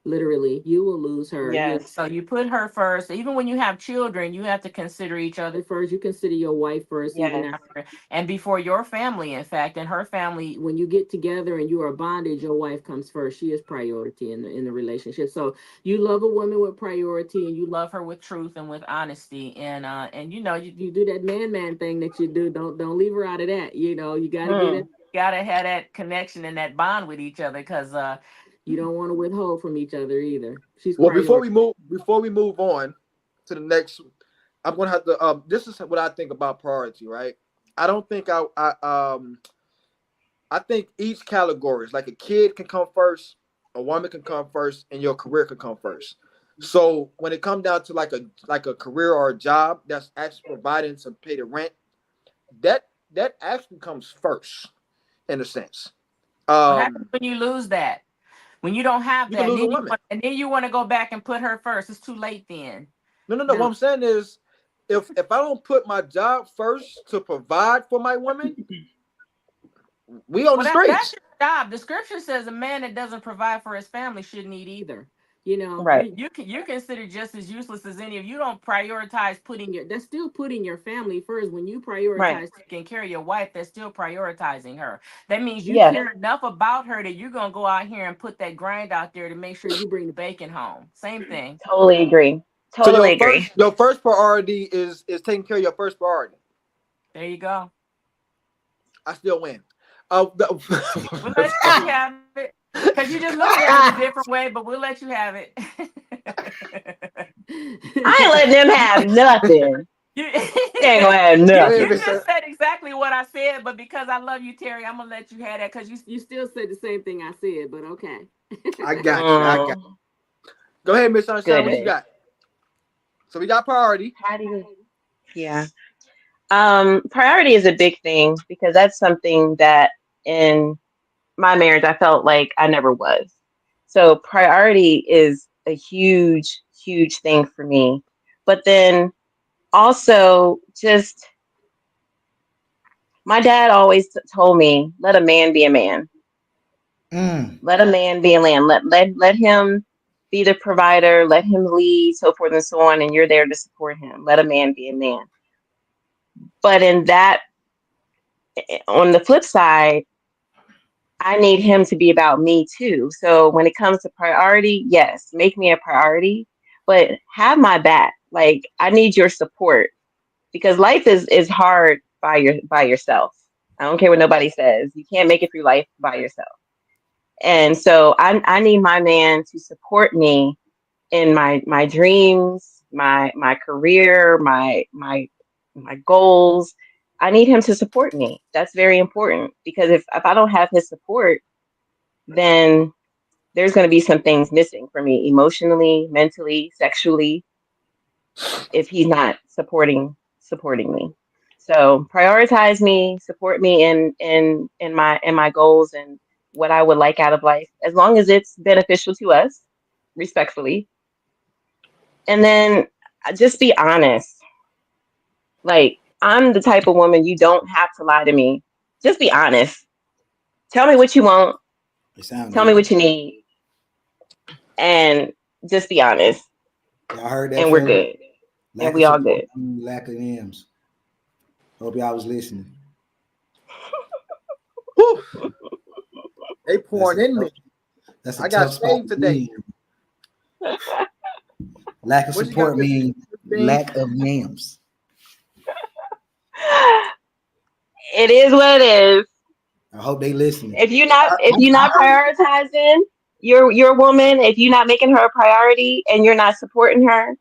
Literally, you will lose her. Yes. So you put her first. Even when you have children, you have to consider each other first. You consider your wife first, even after, and before your family, in fact, and her family. When you get together and you are bonded, your wife comes first. She is priority in the relationship. So you love a woman with priority, and you love her with truth and with honesty, and you do that man thing that you do. Don't leave her out of that. You gotta have that connection and that bond with each other, because you don't want to withhold from each other either. Before we move on to the next, I'm gonna have to. This is what I think about priority, right? I don't think I think each category is like a kid can come first, a woman can come first, and your career can come first. So when it comes down to like a career or a job that's actually providing to pay the rent, that actually comes first, in a sense. What happens when you lose that? When you don't have that, and then you want to go back and put her first, it's too late then. No. What I'm saying is, if I don't put my job first to provide for my women, we on the streets. job. The scripture says a man that doesn't provide for his family shouldn't eat either. You know, Right. you're considered just as useless as any of you. Don't prioritize putting your, that's still putting your family first. When you Right. prioritize taking care of your wife, that's still prioritizing her. That means you Yes. care enough about her that you're gonna go out here and put that grind out there to make sure you bring the bacon home. Same thing. Totally agree. So Totally agree. your first priority is taking care of your first priority. There you go. I still win. We'll let you have it because you're just looking at it a different way, but we'll let you have it. I ain't letting them have nothing. You, They ain't gonna have you nothing. just said exactly what I said, but because I love you, Terry, I'm gonna let you have that because you still said the same thing I said, but okay. I got you. I got you. Go ahead, Miss Sunshine. What you got? So we got priority. How do you? Yeah. Priority is a big thing because that's something that in my marriage I felt like I never was. So priority is a huge, huge thing for me. But then also just my dad always told me, let a man be a man. Let a man be a man. Let him be the provider, let him lead, so forth and so on, and you're there to support him. Let a man be a man. But in that, on the flip side, I need him to be about me too. So when it comes to priority, yes, make me a priority, but have my back. Like I need your support because life is hard by yourself. I don't care what nobody says. You can't make it through life by yourself. And so I need my man to support me in my dreams, my career, my goals. I need him to support me. That's very important because if I don't have his support, then there's going to be some things missing for me emotionally, mentally, sexually, if he's not supporting me. So prioritize me, support me in my goals and what I would like out of life, as long as it's beneficial to us, respectfully. And then just be honest. Like I'm the type of woman you don't have to lie to me. Just be honest. Tell me what you want. Tell me what you need, and just be honest. Y'all heard that, And we're fellas? good. Lack And of we all support, good. lack of M's. Hope y'all was listening. Whew. They pouring in me. That's a I got tough spot saved to today. be in. Lack of What you got, support Miss means Bean? lack of yams. It is what it is. I hope they listening. If you're not prioritizing your woman, if you're not making her a priority and you're not supporting her,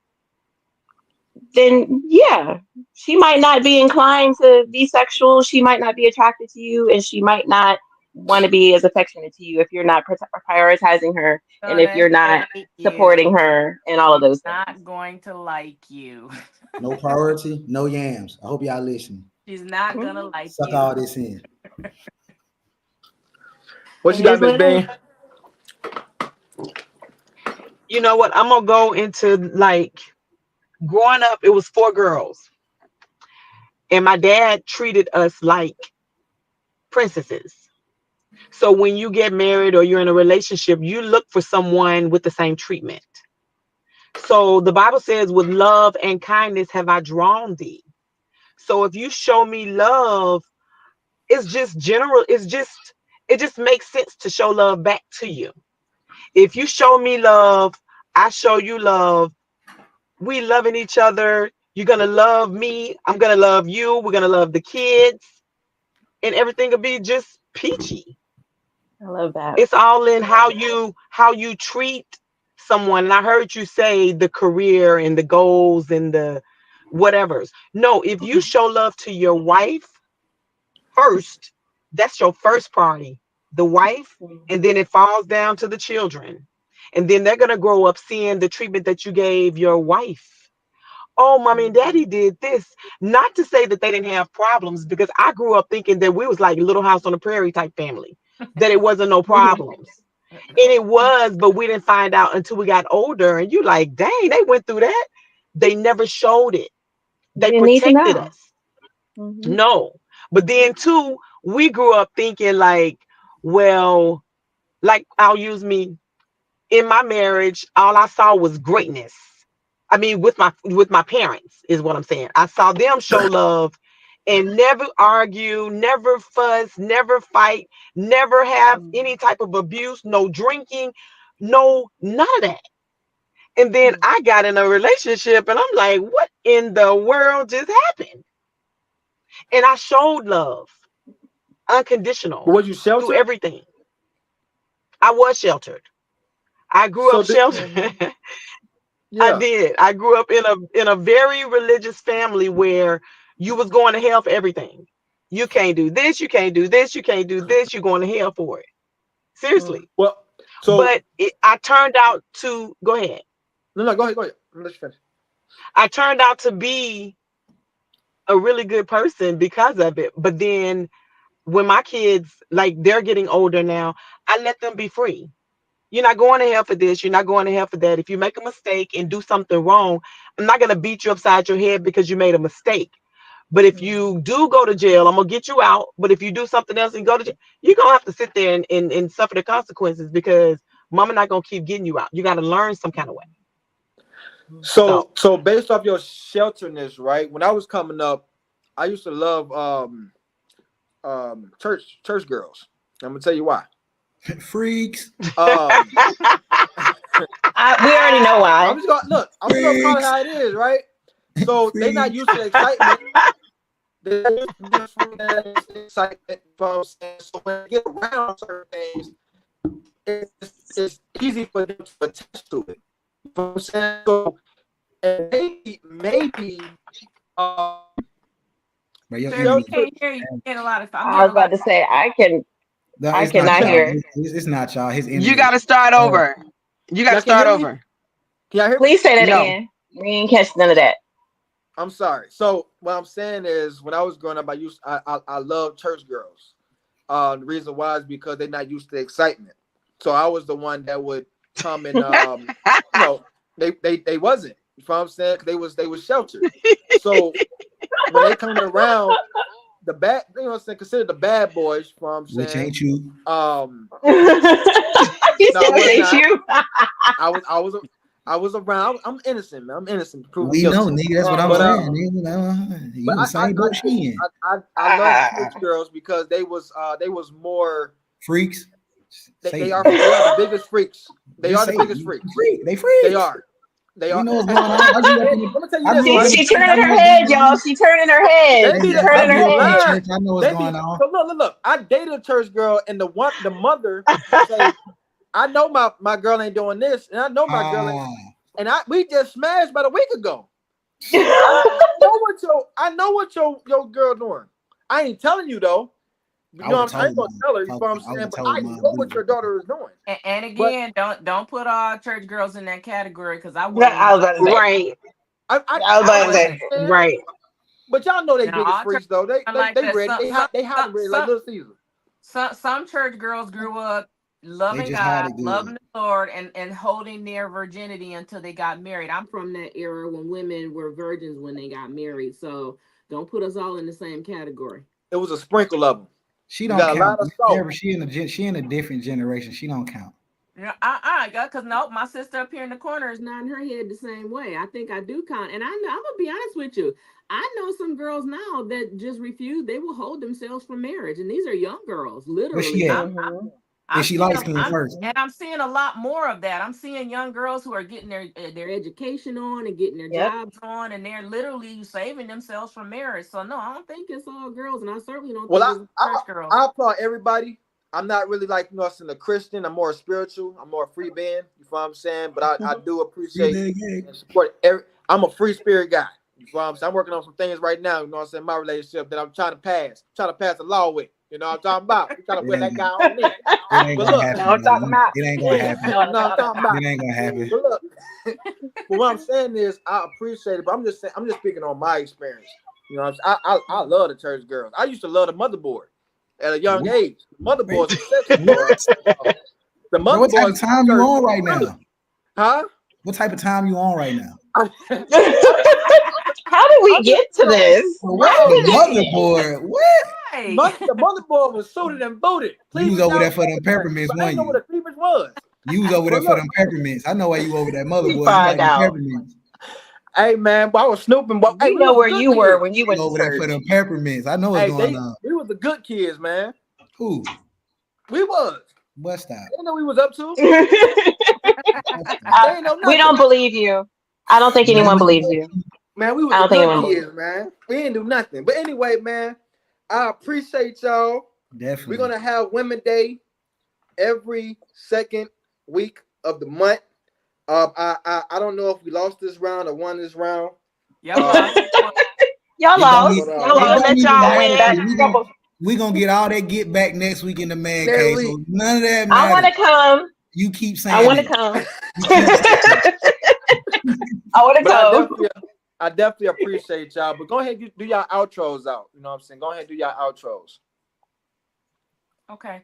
then yeah, she might not be inclined to be sexual. She might not be attracted to you, and she might not want to be as affectionate to you if you're not prioritizing her and if Gonna you're not hate supporting you. her and all of She's those things. not going to like you. No priority, no yams. I hope y'all listening. She's not gonna like Suck you. all this in. What you It got, is Miss what it is. Bean? You know what? I'm gonna go into like growing up, it was 4 girls, and my dad treated us like princesses. So when you get married or you're in a relationship, you look for someone with the same treatment. So the Bible says, with love and kindness have I drawn thee. So if you show me love, it's just general, it just makes sense to show love back to you. If you show me love, I show you love. We loving each other. You're gonna love me. I'm gonna love you. We're gonna love the kids, and everything will be just peachy. I love that. It's all in how you treat someone. And I heard you say the career and the goals and the whatevers. No, if you show love to your wife first, that's your first priority, the wife, and then it falls down to the children. And then they're gonna grow up seeing the treatment that you gave your wife. Oh, mommy and daddy did this. Not to say that they didn't have problems, because I grew up thinking that we was like Little House on the Prairie type family, that it wasn't no problems. And it was, but we didn't find out until we got older. And you like, dang, they went through that. They never showed it. You They didn't need to protected know. us. No. But then too, we grew up thinking like, Well, like I'll use me in my marriage, all I saw was greatness. I mean, with my parents is what I'm saying. I saw them show love and never argue, never fuss, never fight, never have any type of abuse, no drinking, no none of that. And then I got in a relationship and I'm like, what in the world just happened? And I showed love, unconditional, Was you through sheltered? everything. I was sheltered. I grew So up sheltered. I yeah. did. I grew up in a very religious family where you was going to hell for everything. You can't do this, you can't do this, you can't do this, you're going to hell for it. Seriously. Well, so But I turned out to go ahead. no, go ahead. Let you finish. I turned out to be a really good person because of it. But then when my kids, like they're getting older now, I let them be free. You're not going to hell for this. You're not going to hell for that. If you make a mistake and do something wrong, I'm not going to beat you upside your head because you made a mistake. But if you do go to jail, I'm going to get you out. But if you do something else and go to jail, you're going to have to sit there and suffer the consequences because mama not going to keep getting you out. You got to learn some kind of way. So based off your shelterness, right? When I was coming up, I used to love church girls. I'm gonna tell you why. Freaks. We already know why. I'm just gonna call it how it is, right? So they're not used to the excitement. They're not used to the excitement. So when they get around certain things, it's easy for them to attach to it. You know what I'm saying? So, and maybe But your Sir, we internet. can't hear you. You're getting a lot of. I was about to say I It's cannot not hear. y'all. It's not y'all. His internet. You got to start over. You got to Y'all can start hear me? over. Can y'all hear me? Please say that No. again. We didn't catch none of that. I'm sorry. So what I'm saying is, when I was growing up, I love church girls. The reason why is because they're not used to excitement. So I was the one that would come and they wasn't. You know what I'm saying? They was sheltered. So when they come around, the bad, you know what I'm saying, considered the bad boys. You know what I'm saying? Which ain't you. He No, said, I was "Ain't not. you?" I was around. I'm innocent, man. I'm innocent. Prove We guilty. know, nigga. That's what I'm But, saying. Nigga. You in the same boat she in. I love church girls because they was more Freaks. they are the biggest freaks. They are the biggest freaks. They freaks. They are. We know what's going on. I grew up in Let me tell you this, right? She turning her head, y'all. She turning her head. They be She's turning her head. church. I know what's going on. So look. I dated a church girl, and the mother say, "I know my girl ain't doing this, and I know my girl ain't." And we just smashed about a week ago. I know what your girl doing. I ain't telling you though. You know what I'm saying? I ain't gonna tell her, you know what I'm saying? But I know what your daughter is doing. And again, don't put all church girls in that category because I was about to say. Right. I was about to say. Right. But y'all know they Now, biggest freaks though. They ready. They hide ready like Little Caesar. Some church girls grew up loving God, loving the Lord, and holding their virginity until they got married. I'm from that era when women were virgins when they got married. So don't put us all in the same category. It was a sprinkle of them. She don't count. She in a different generation. She don't count. Because no, my sister up here in the corner is nodding her head the same way. I think I do count. And I'm gonna be honest with you. I know some girls now that just refuse. They will hold themselves for marriage, and these are young girls, literally. She likes me first. And I'm seeing a lot more of that. I'm seeing young girls who are getting their education on and getting their jobs on, and they're literally saving themselves for marriage. So no, I don't think it's all girls, and I certainly don't think it's church girls. I applaud everybody. I'm not really like a Christian. I'm more spiritual. I'm more a free band. You know what I'm saying? But I do appreciate and support I'm a free spirit guy. You know what I'm saying? I'm working on some things right now, you know what I'm saying, my relationship that I'm trying to pass a law with. You know what I'm talking about? I'm trying to put that guy on me. It ain't gonna happen. It ain't gonna happen. No, I'm talking about. It ain't gonna happen. But look, but what I'm saying is I appreciate it, but I'm just speaking on my experience. You know what I'm saying? I love the church girls. I used to love the motherboard at a young age. Motherboards are sexy. The motherboards. What type of time you on right now? Huh? What type of time you on right now? How did we get to this? What? The motherboard. What? right. The motherboard was suited and booted. You Please was reach over out there to for them me, peppermints, but I didn't weren't know you? what a cleavage was. You was over there But for look, them peppermints. I know why you over that We motherboard. You like find them out. peppermints. hey man, but I was snooping. But hey, We we know was the where good you were kids. when you You went to over there for church. them peppermints. I know what's Hey, going on. we was the good kids, man. Who? We was. What stop? They didn't know we was up to. What They stop? ain't know We nothing. don't believe you. I don't think anyone believes you. Man, we was I the don't think good anyone believes kids, man. We didn't do nothing. But anyway, man, I appreciate y'all. Definitely. We're gonna have Women Day every second week of the month. I don't know if we lost this round or won this round. Y'all lost. Y'all It don't lost. But even, Y'all it We'll lost. don't let even y'all matter. win. We gonna get all that get back next week in the man next cave. week, So none of that I want matters. to come. You keep saying I want to it. come. You keep saying I want to but come. I definitely appreciate y'all. But go ahead and do y'all outros out. You know what I'm saying? Go ahead and do y'all outros. Okay.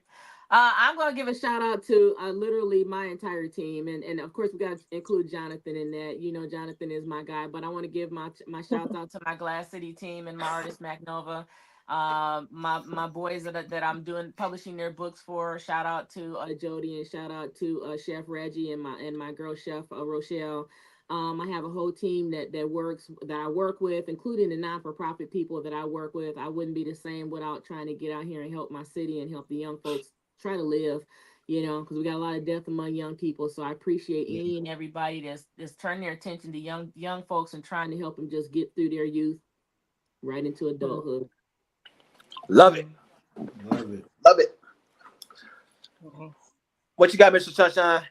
I'm going to give a shout out to literally my entire team. And of course, we got to include Jonathan in that. You know, Jonathan is my guy. But I want to give my shouts out to my Glass City team and my artist, MacNova. My boys that I'm doing publishing their books for. Shout out to Jody and shout out to Chef Reggie and my girl Chef Rochelle. I have a whole team that I work with, including the non-for-profit people that I work with. I wouldn't be the same without trying to get out here and help my city and help the young folks try to live, because we got a lot of death among young people. So I appreciate any and everybody that's turning their attention to young folks and trying to help them just get through their youth right into adulthood. Love it. Love it. Love it. What you got, Mr. Sunshine?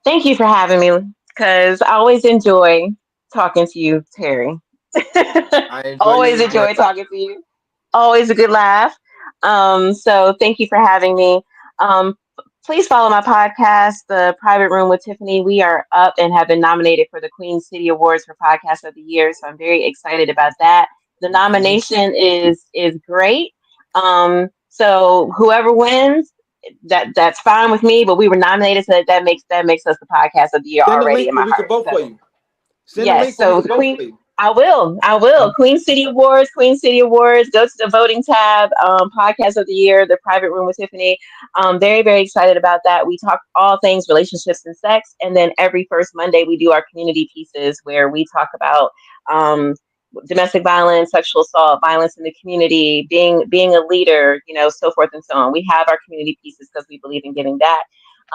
Thank you for having me, because I always enjoy talking to you, Terry. I enjoy you Always as well. enjoy talking to you. Always a good laugh. So thank you for having me. Um, Please follow my podcast, The Private Room with Tiffany. We are up and have been nominated for the Queen City Awards for Podcast of the Year. So I'm very excited about that. The nomination is great. So whoever wins, that's fine with me. But we were nominated, so that makes us the podcast of the year Send the already link in so my we can heart. vote for So you. Send the yes, link so we so can the vote Queen. for you. I will. Queen City Awards, Queen City Awards. Go to the voting tab. Podcast of the year, The Private Room with Tiffany. Very, very excited about that. We talk all things relationships and sex, and then every first Monday we do our community pieces where we talk about domestic violence, sexual assault, violence in the community, being a leader, so forth and so on. We have our community pieces because we believe in giving that.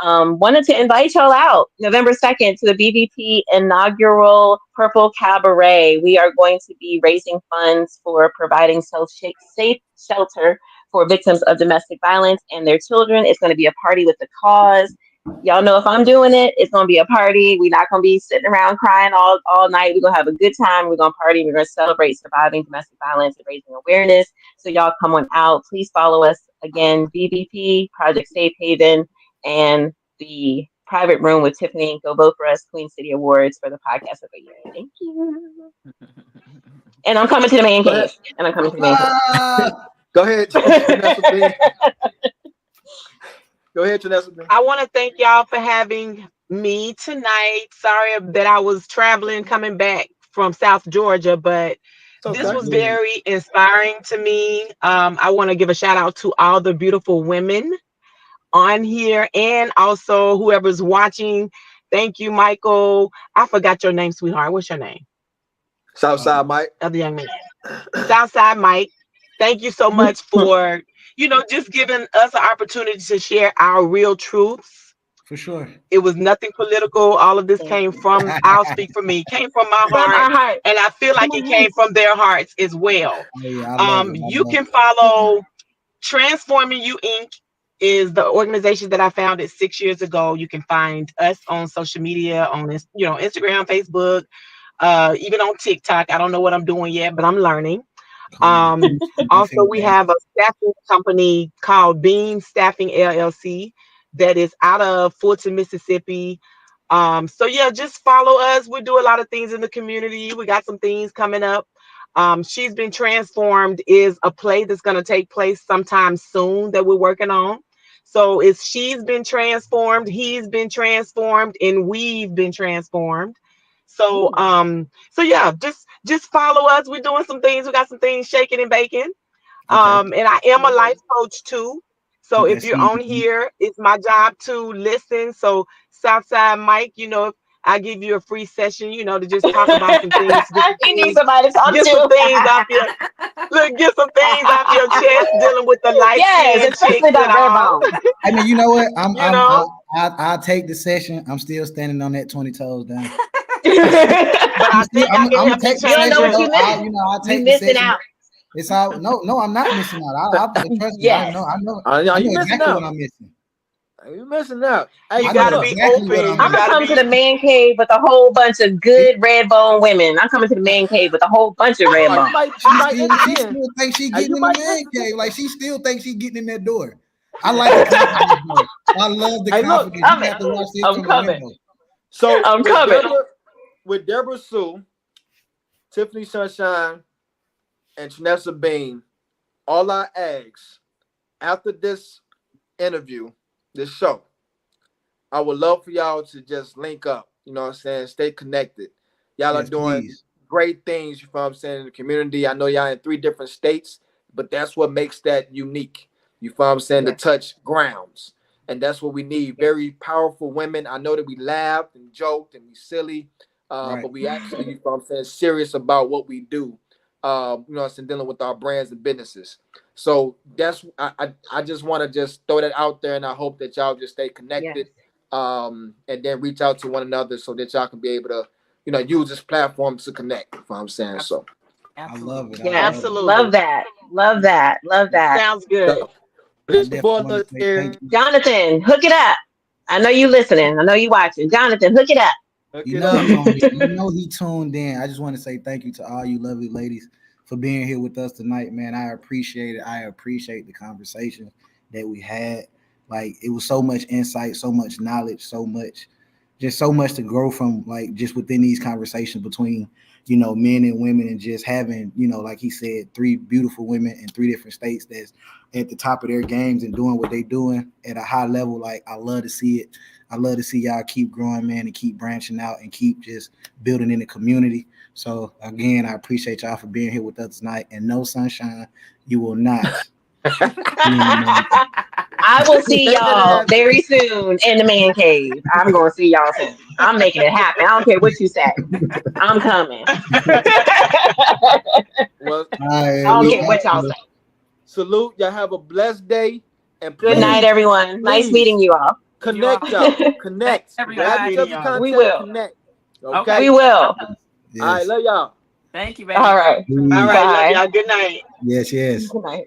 Wanted to invite y'all out November 2nd to the BVP inaugural Purple Cabaret. We are going to be raising funds for providing safe shelter for victims of domestic violence and their children. It's going to be a party with the cause. Y'all know if I'm doing it, it's going to be a party. We're not going to be sitting around crying all night. We're going to have a good time. We're going to party. We're going to celebrate surviving domestic violence and raising awareness. So y'all come on out. Please follow us again, BVP, Project Safe Haven, and the Private Room with Tiffany. Go vote for us, Queen City Awards for the podcast of the year. Thank you. And I'm coming to the main case. Go ahead, Trenessa Beene. Go ahead, Trenessa Beene. I want to thank y'all for having me tonight. Sorry that I was traveling coming back from South Georgia, but this was very inspiring to me. I want to give a shout out to all the beautiful women on here and also whoever's watching. Thank you, Michael. I forgot your name, sweetheart. What's your name? Southside Mike. Other young man. Southside Mike. Thank you so much for, just giving us an opportunity to share our real truths. For sure. It was nothing political. All of this came from, I'll speak for me, came from my heart. And I feel like it came from their hearts as well. Oh, yeah, I love it. You can follow Transforming You Inc. is the organization that I founded 6 years ago. You can find us on social media, on Instagram, Facebook, even on TikTok. I don't know what I'm doing yet, but I'm learning. Also, we have a staffing company called Beene Staffing LLC that is out of Fulton, Mississippi. So yeah, just follow us. We do a lot of things in the community. We got some things coming up. She's Been Transformed is a play that's going to take place sometime soon that we're working on. So it's She's Been Transformed, He's Been Transformed, and We've Been Transformed. So so yeah, just follow us. We're doing some things. We got some things shaking and baking. Okay. And I am a life coach too. So Okay. if you're on here, it's my job to listen. So Southside Mike, if I give you a free session, to just talk about some things, You need somebody to talk get some to. things off your look, get some things off your chest dealing with the light Yes, skinned especially chicks and that red all. bone. I mean, you know what? You know, I'll take the session. I'm still standing on that 20 toes down. but I think I I'm can gonna help you take the You don't know change session what your you though. missing. I'll You take the missing session. out. It's all no, I'm not missing out. Trust me. Yes. I know You missing exactly what out. I'm missing. You missing out. Hey, you I so know gotta look. be exactly what open. I'm You I'm gonna missing. gotta come to be the man cave with a whole bunch of good red bone women. I'm coming to the man cave with a whole bunch of red Oh, bone. you might enter She then. still thinks she Hey, getting you in the might man enter cave. Like then. she still thinks she getting in that door. I like the confidence though. I love the Hey, look. confidence. You Coming. have to watch this I'm from the coming. window. So I'm coming. with Debra Sue, Tiffany Sunshine, and Trenessa Beene, all I ask after this interview, this show, I would love for y'all to just link up. You know what I'm saying? Stay connected. Y'all are Yes, doing please. great things, you know what I'm saying, in the community. I know y'all in 3 different states, but that's what makes that unique. You know what I'm saying? To Yes. touch grounds. And that's what we need. Very powerful women. I know that we laughed and joked and we silly, Right. but we actually, you know what I'm saying, serious about what we do. You know what I'm saying, dealing with our brands and businesses. So that's I just want to just throw that out there, and I hope that y'all just stay Yes. connected, and then reach out to one another so that y'all can be able to, use this platform to connect. You know what I'm saying? So I love it. I Yes. love it. Love absolutely. that. Love that. Love that. Sounds good. I this definitely boy want to is say thank here. you. Jonathan, hook it up. I know you listening. I know you watching. Jonathan, hook it up. Hook You it know up. he on it. You know he tuned in. I just want to say thank you to all you lovely ladies for being here with us tonight, man. I appreciate it. I appreciate the conversation that we had. Like it was so much insight, so much knowledge, so much to grow from, like just within these conversations between, men and women, and just having, like he said, 3 beautiful women in 3 different states that's at the top of their games and doing what they doing at a high level. Like I love to see it. I love to see y'all keep growing, man, and keep branching out and keep just building in the community. So again, I appreciate y'all for being here with us tonight. And no, Sunshine, you will not. I will see Ain't gonna y'all happen. very soon in the man cave. I'm going to see y'all soon. I'm making it happen. I don't care what you say. I'm coming. Well, I Right, don't we salute, care what y'all out. say. salute. Y'all have a blessed day, and Good night, please, everyone. Nice please meeting you all. You all. connect, y'all. Thanks, Connect. Nice Grab everybody. each meeting other's y'all. We content. will. Connect. Okay. We Okay. will. All right. Yes. Love y'all. Thank you, All baby. right. All Please. right, love Bye. y'all. Good night. Yes, yes. Good night.